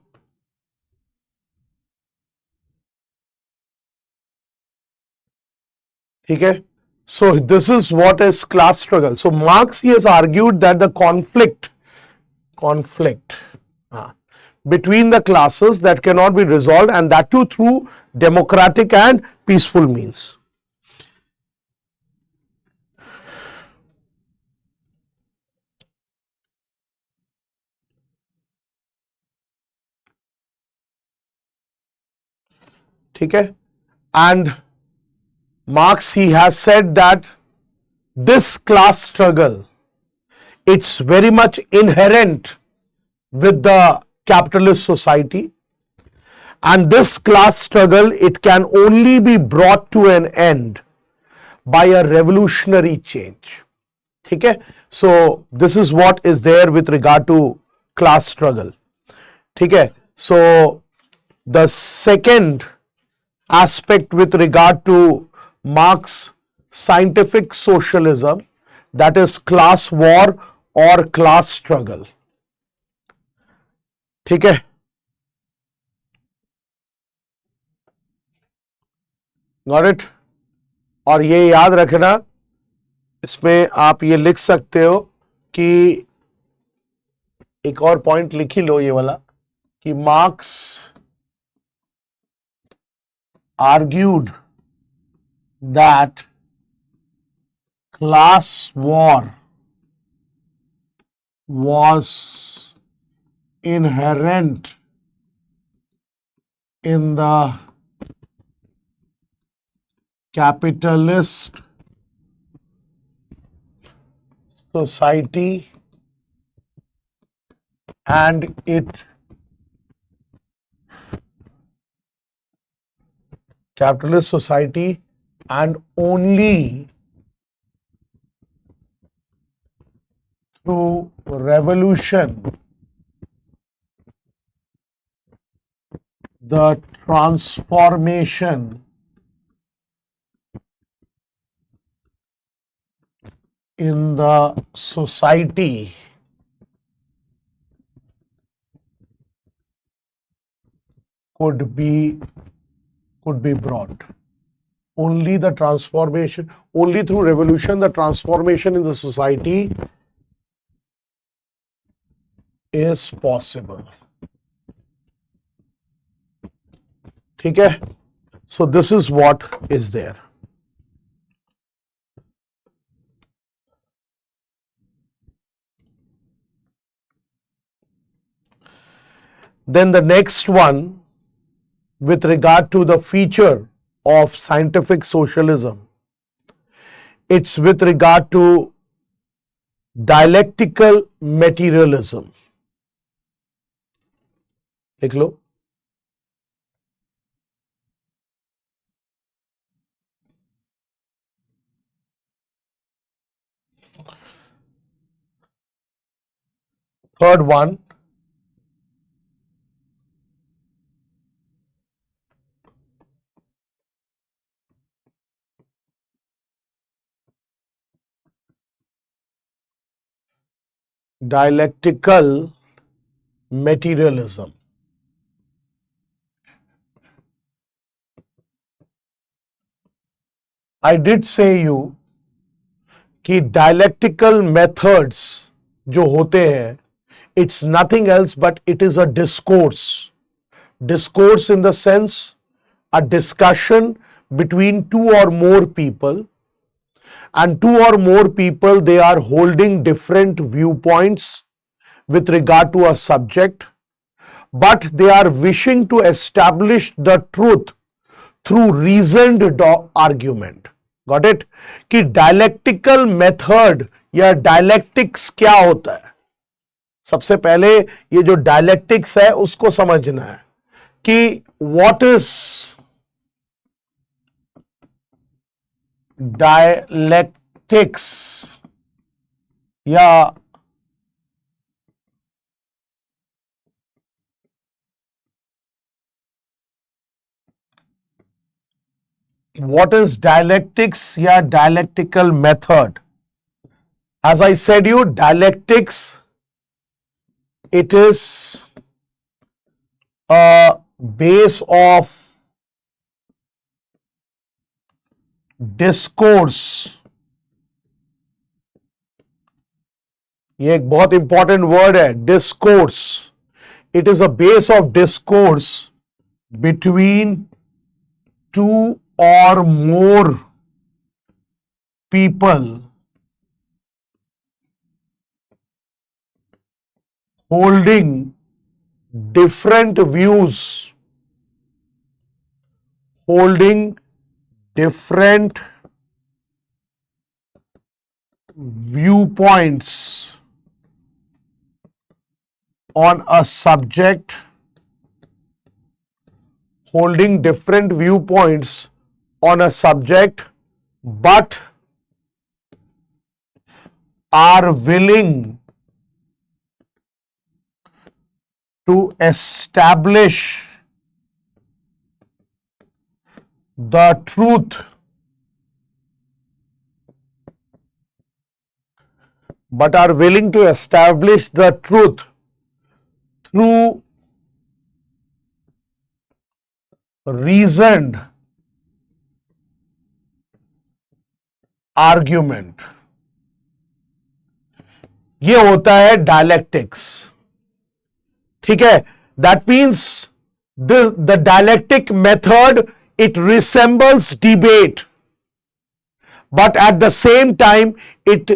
ठीक है. So this is what is class struggle. So Marx he has argued that the conflict between the classes that cannot be resolved, and that too through democratic and peaceful means. ठीक है. And Marx he has said that this class struggle, it's very much inherent with the capitalist society, and this class struggle it can only be brought to an end by a revolutionary change. ठीक है. So this is what is there with regard to class struggle. ठीक है. So the second aspect with regard to Marx scientific socialism, that is class war or class struggle. ठीक है. Got it? और ये याद रखना, इसमें आप ये लिख सकते हो कि एक और पॉइंट लिख ही लो ये वाला, कि marks argued that class war was inherent in the capitalist society, and it capitalist society, and only through revolution, the transformation in the society could be brought. Only the transformation, only through revolution, the transformation in the society is possible. ठीक है. So this is what is there. Then the next one, with regard to the feature of scientific socialism, it's with regard to dialectical materialism. लिख लो. Third one, dialectical materialism. I did say you कि dialectical methods जो होते हैं, it's nothing else but it is a discourse. Discourse in the sense a discussion between two or more people, and two or more people they are holding different viewpoints with regard to a subject, but they are wishing to establish the truth through reasoned argument. Got it? कि dialectical method या dialectics क्या होता है. सबसे पहले ये जो dialectics है उसको समझना है कि what is dialectics या what is dialectics या dialectical method? As I said you, dialectics, it is a base of discourse. ये एक बहुत इंपॉर्टेंट वर्ड है, discourse. It is a base of discourse between two or more people holding different views, holding different viewpoints on a subject, holding different viewpoints on a subject, but are willing to establish the truth, but are willing to establish the truth through reasoned argument. ये होता है dialectics. ठीक है, that means the dialectic method, it resembles debate, but at the same time it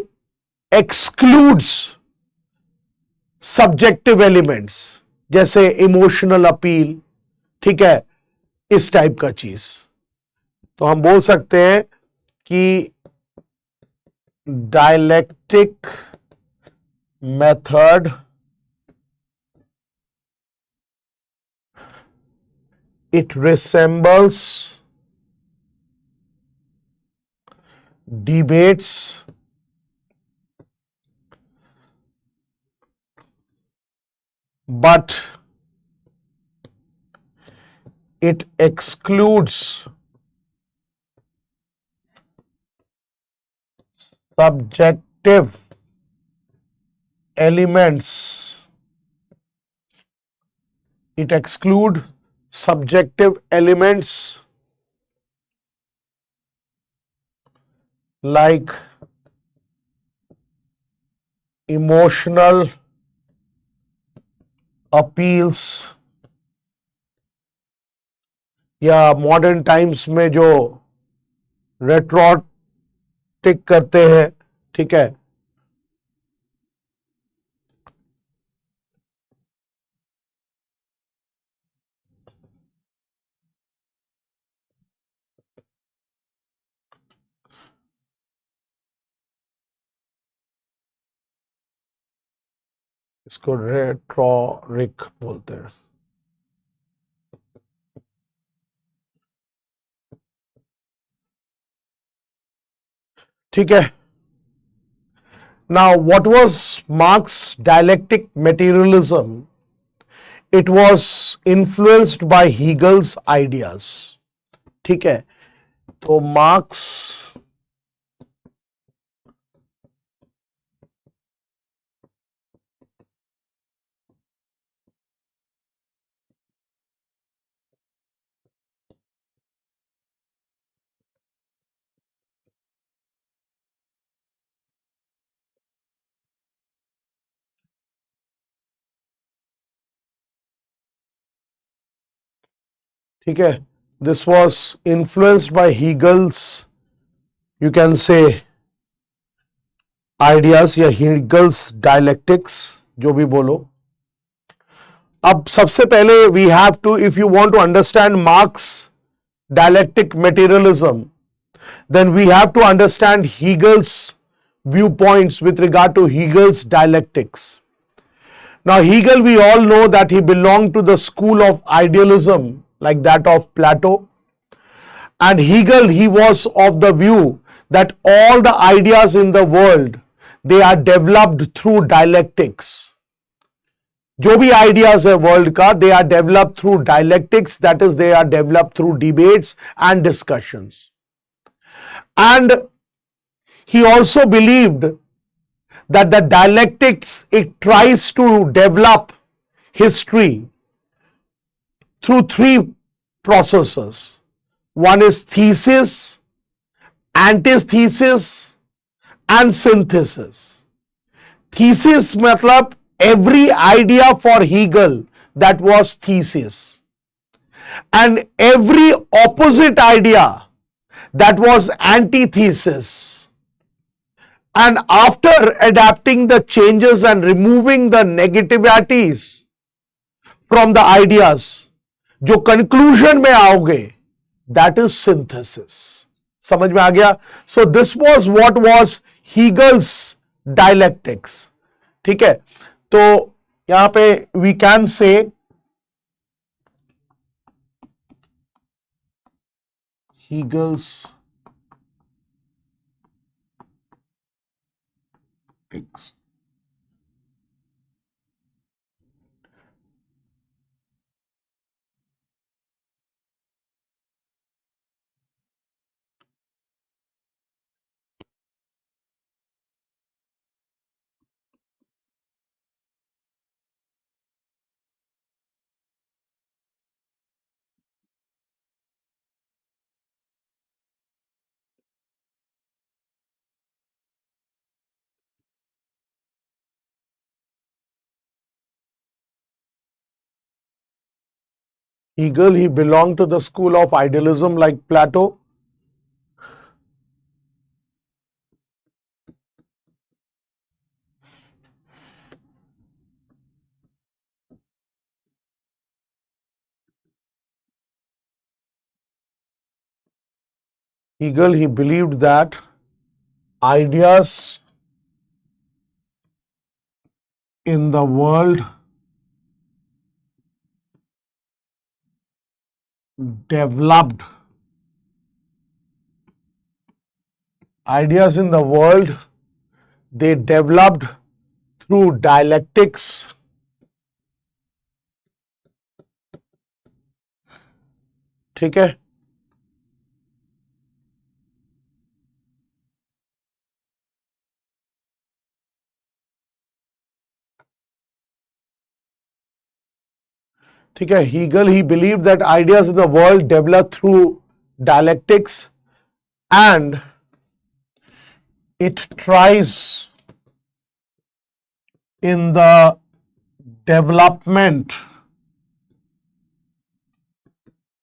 excludes subjective elements, जैसे emotional appeal. ठीक है, इस type का चीज. तो हम बोल सकते हैं कि dialectic method it resembles debates, but it excludes subjective elements. It excludes subjective elements like emotional appeals या मॉडर्न टाइम्स में जो रेट्रोटिक करते हैं. ठीक है, इसको रेट्रोरिक बोलते हैं. ठीक है. Now, what was Marx's dialectic materialism? It was influenced by Hegel's ideas. ठीक है, तो मार्क्स ठीक है, this was influenced by Hegel's, you can say, ideas या Hegel's dialectics, जो भी बोलो. अब सबसे पहले we have to, if you want to understand Marx's dialectic materialism, then we have to understand Hegel's viewpoints with regard to Hegel's dialectics. Now, Hegel, we all know that he belonged to the school of idealism, like that of Plato. And Hegel, he was of the view that all the ideas in the world, they are developed through dialectics. जो भी ideas है world का, they are developed through dialectics, that is, they are developed through debates and discussions. And he also believed that the dialectics, it tries to develop history through three processes. One is thesis, antithesis and synthesis. Thesis मतलब every idea for Hegel, that was thesis, and every opposite idea, that was antithesis. And after adapting the changes and removing the negativities from the ideas, जो conclusion में आओगे, that is synthesis. समझ में आ गया? So this was what was Hegel's dialectics. ठीक है, तो यहां पे we can say Hegel's dialectics. Hegel, he belonged to the school of idealism like Plato. Hegel, he believed that ideas in the world developed. Ideas in the world, they developed through dialectics. ठीक है, ठीक है. Hegel, he believed that ideas in the world develop through dialectics, and it tries in the development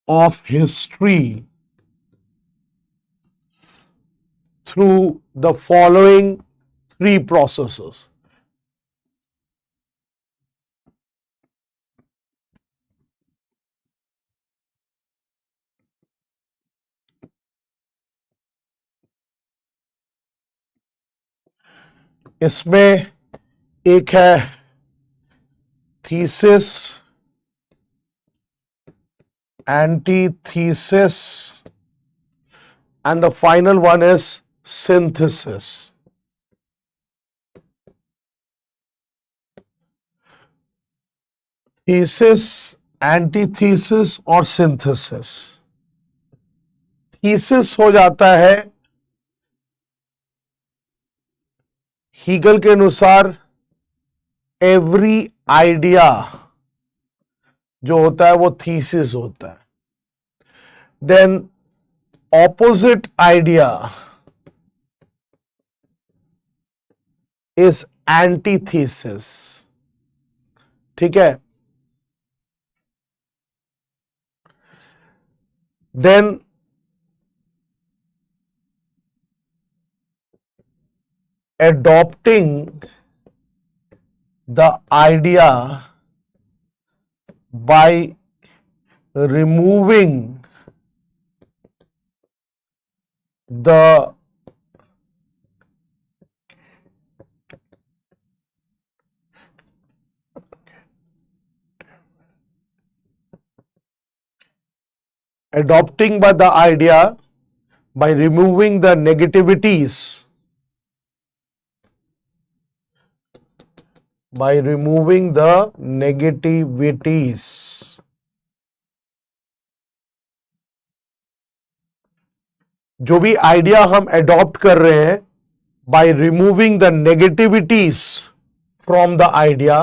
of history through the following three processes. इसमें एक है thesis, antithesis, and the final one is synthesis. Thesis, antithesis और synthesis. Thesis हो जाता है Hegel के अनुसार every idea जो होता है वो थीसिस होता है. Then opposite idea is antithesis. ठीक है, then adopting the idea by removing the adopting by the idea by removing the negativities, by removing the negativities. जो भी आइडिया हम अडॉप्ट कर रहे हैं, by removing the negativities from the idea,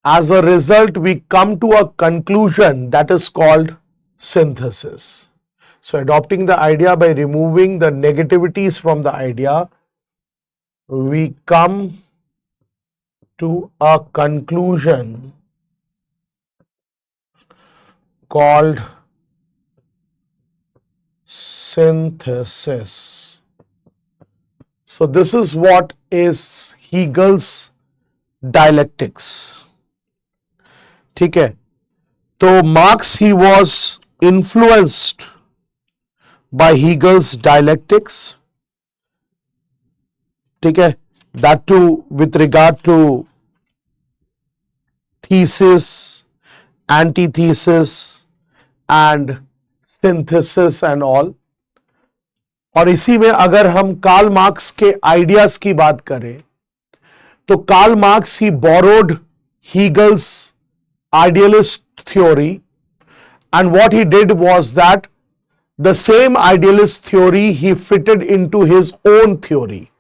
as a result, we come to a conclusion that is called synthesis. So, adopting the idea by removing the negativities from the idea, we come to a conclusion called synthesis. So, this is what is Hegel's dialectics. ठीक है, तो Marx he was influenced by Hegel's dialectics. ठीक है, that too with regard to thesis, antithesis and synthesis and all. और इसी में अगर हम कार्ल मार्क्स के आइडियाज की बात करें, तो Karl Marx he borrowed Hegel's idealist theory, and what he did was that the same idealist theory he fitted into his own theory,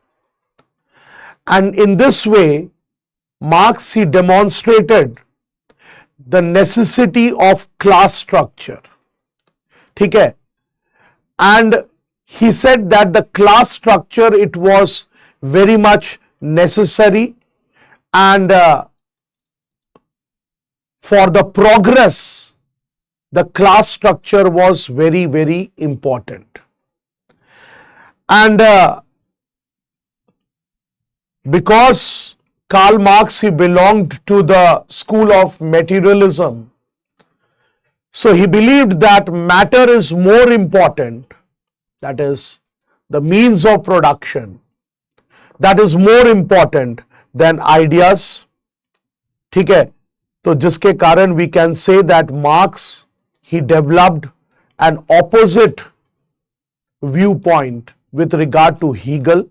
and in this way Marx he demonstrated the necessity of class structure. ठीक है, and he said that the class structure, it was very much necessary, and for the progress, the class structure was very, very important. And because Karl Marx, he belonged to the school of materialism, so he believed that matter is more important, that is, the means of production, that is more important than ideas. ठीक है, तो जिसके कारण we can say that Marx he developed an opposite view point with regard to Hegel.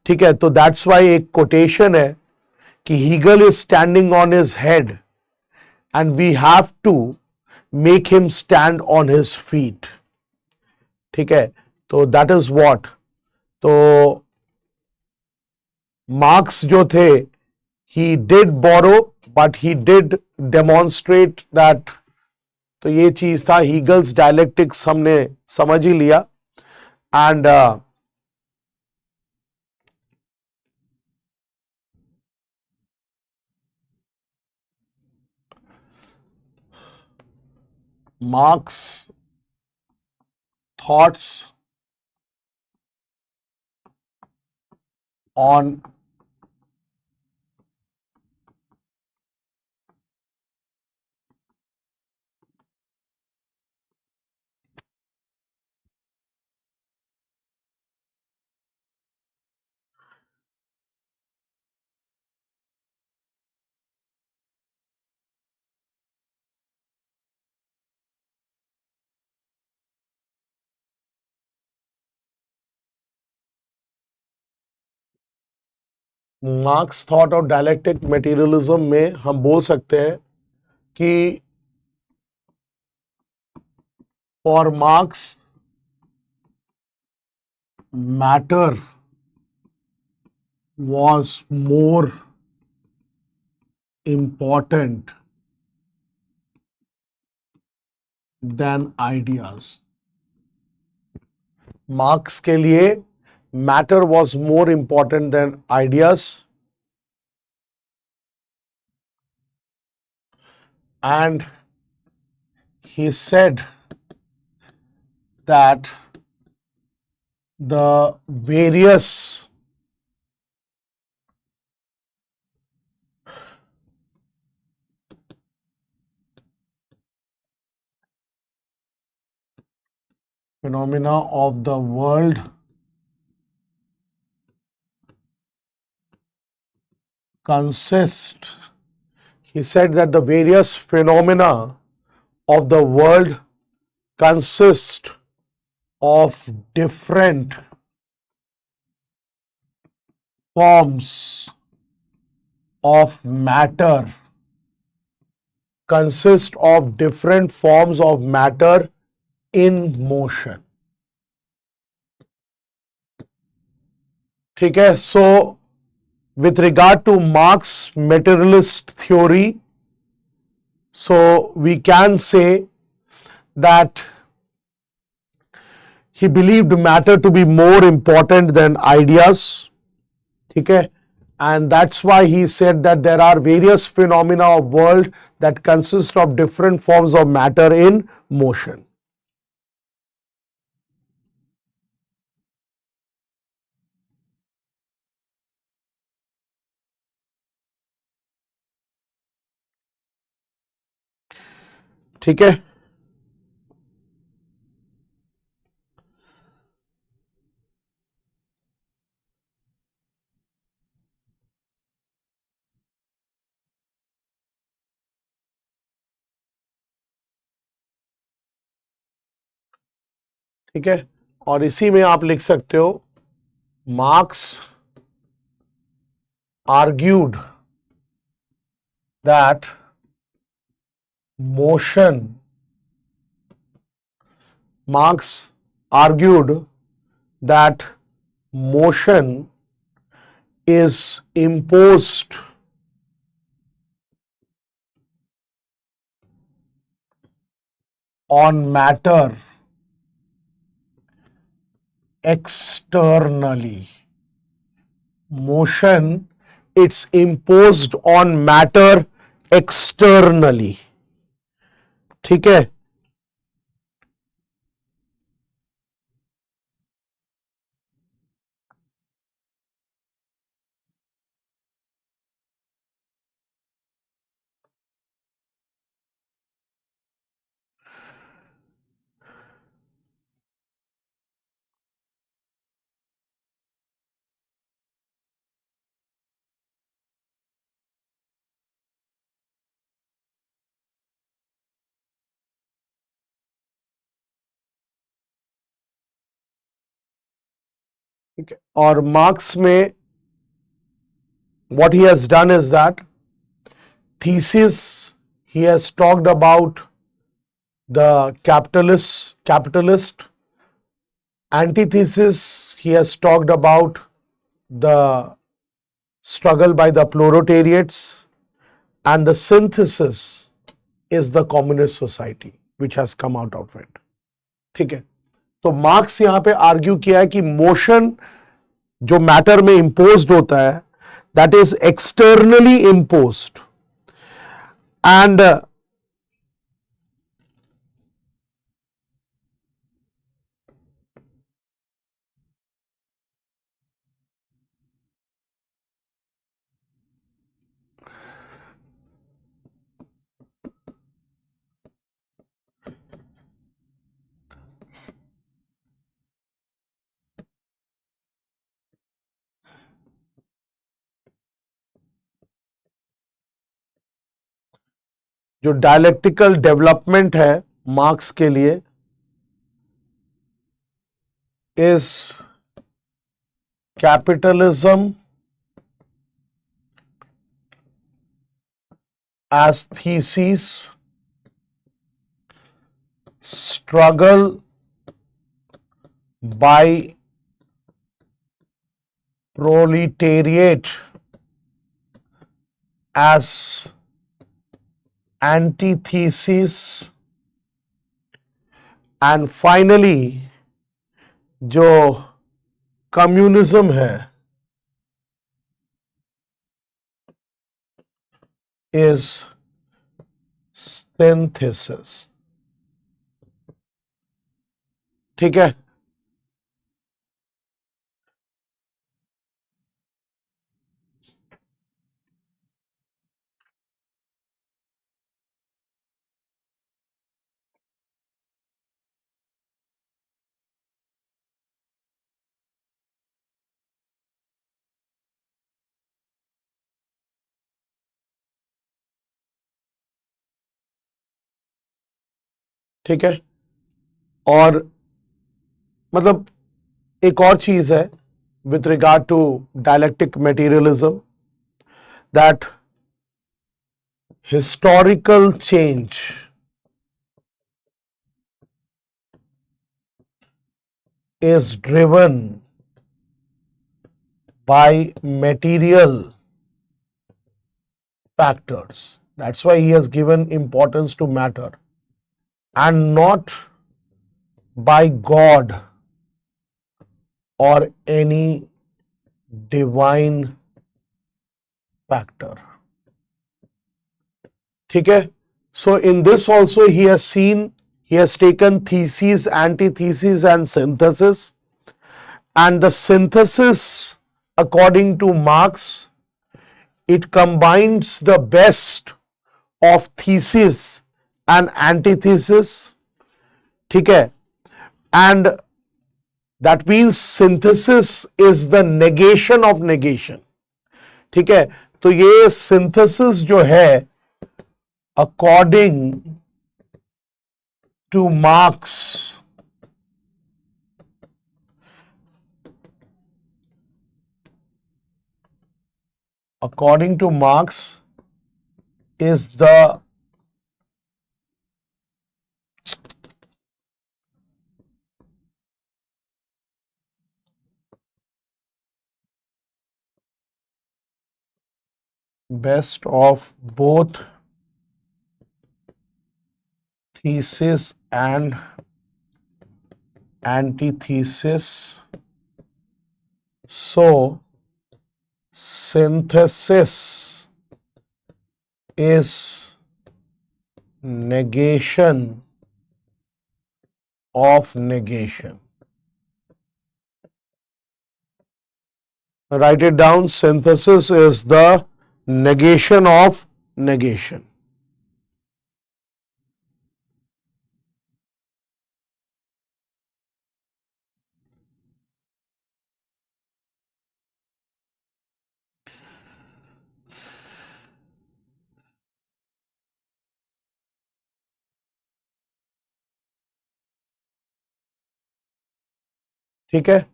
ठीक है, तो that's why एक quotation है कि Hegel is standing on his head and we have to make him stand on his feet. ठीक है, तो that is what. तो मार्क्स जो थे, he did borrow but he did demonstrate that. तो ये चीज था, हीगल्स डायलेक्टिक्स हमने समझ ही लिया. And marks thoughts on marks thought of dialectic materialism में हम बोल सकते हैं कि for marks matter was more important than ideas. Marks के लिए matter was more important than ideas, and he said that the various phenomena of the world consist, he said that the various phenomena of the world consist of different forms of matter consist of different forms of matter in motion. ठीक है, so with regard to Marx's materialist theory, so we can say that he believed matter to be more important than ideas. ठीक है, and that's why he said that there are various phenomena of world that consist of different forms of matter in motion. ठीक है, ठीक है, और इसी में आप लिख सकते हो marks argued that motion Marx argued that motion is imposed on matter externally. Motion, it's imposed on matter externally. ठीक है, ठीक है, और मार्क्स में what he has done is that thesis he has talked about the capitalist, antithesis he has talked about the struggle by the proletariats, and the synthesis is the communist society which has come out of it. ठीक है, तो marks यहां पे argue किया है कि motion जो matter में इंपोज्ड होता है that is externally imposed, and जो डायलेक्टिकल डेवलपमेंट है मार्क्स के लिए is capitalism as thesis, struggle by proletariat as antithesis, and finally जो कम्युनिज्म है is synthesis. ठीक है, ठीक है, और मतलब एक और चीज है with regard to dialectic materialism, that historical change is driven by material factors. That's why he has given importance to matter and not by God or any divine factor. ठीक है? So in this also he has taken thesis, antithesis and synthesis. And the synthesis, according to Marx, it combines the best of thesis and antithesis. ठीक है? And that means synthesis is the negation of negation. ठीक है? तो ये synthesis जो है according to Marx is the best of both thesis and antithesis. So synthesis is negation of negation. Write it down. Synthesis is the negation of negation. ठीक है?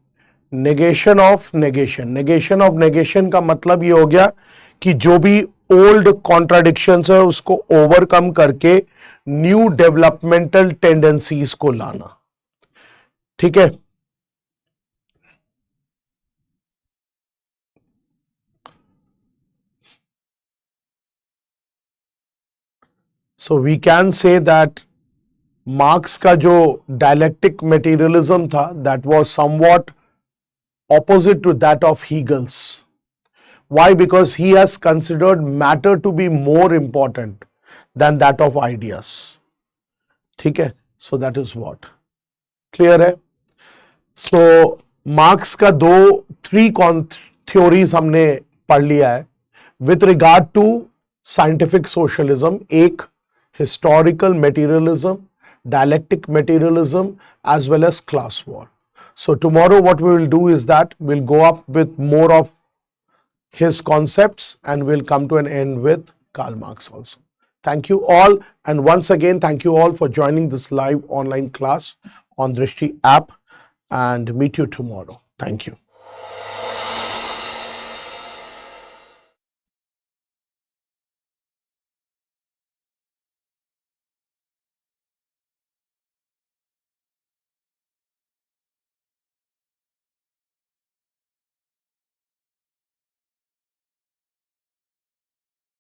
Negation of negation. Negation of negation का मतलब ये हो गया कि जो भी ओल्ड कॉन्ट्राडिक्शंस है उसको ओवरकम करके न्यू डेवलपमेंटल टेंडेंसीज को लाना. ठीक है? So we can say that Marx का जो डायलेक्टिक मटेरियलिज्म था that was somewhat opposite to that of Hegel's. Why? Because he has considered matter to be more important than that of ideas. ठीक है? So that is what. Clear है? So Marx का three theories हमने पढ़ लिया है. With regard to scientific socialism, एक historical materialism, dialectic materialism, as well as class war. So tomorrow what we will do is that we'll go up with more of his concepts and we'll come to an end with Karl Marx also. Thank you all, and once again thank you all for joining this live online class on Drishti app, and meet you tomorrow. Thank you.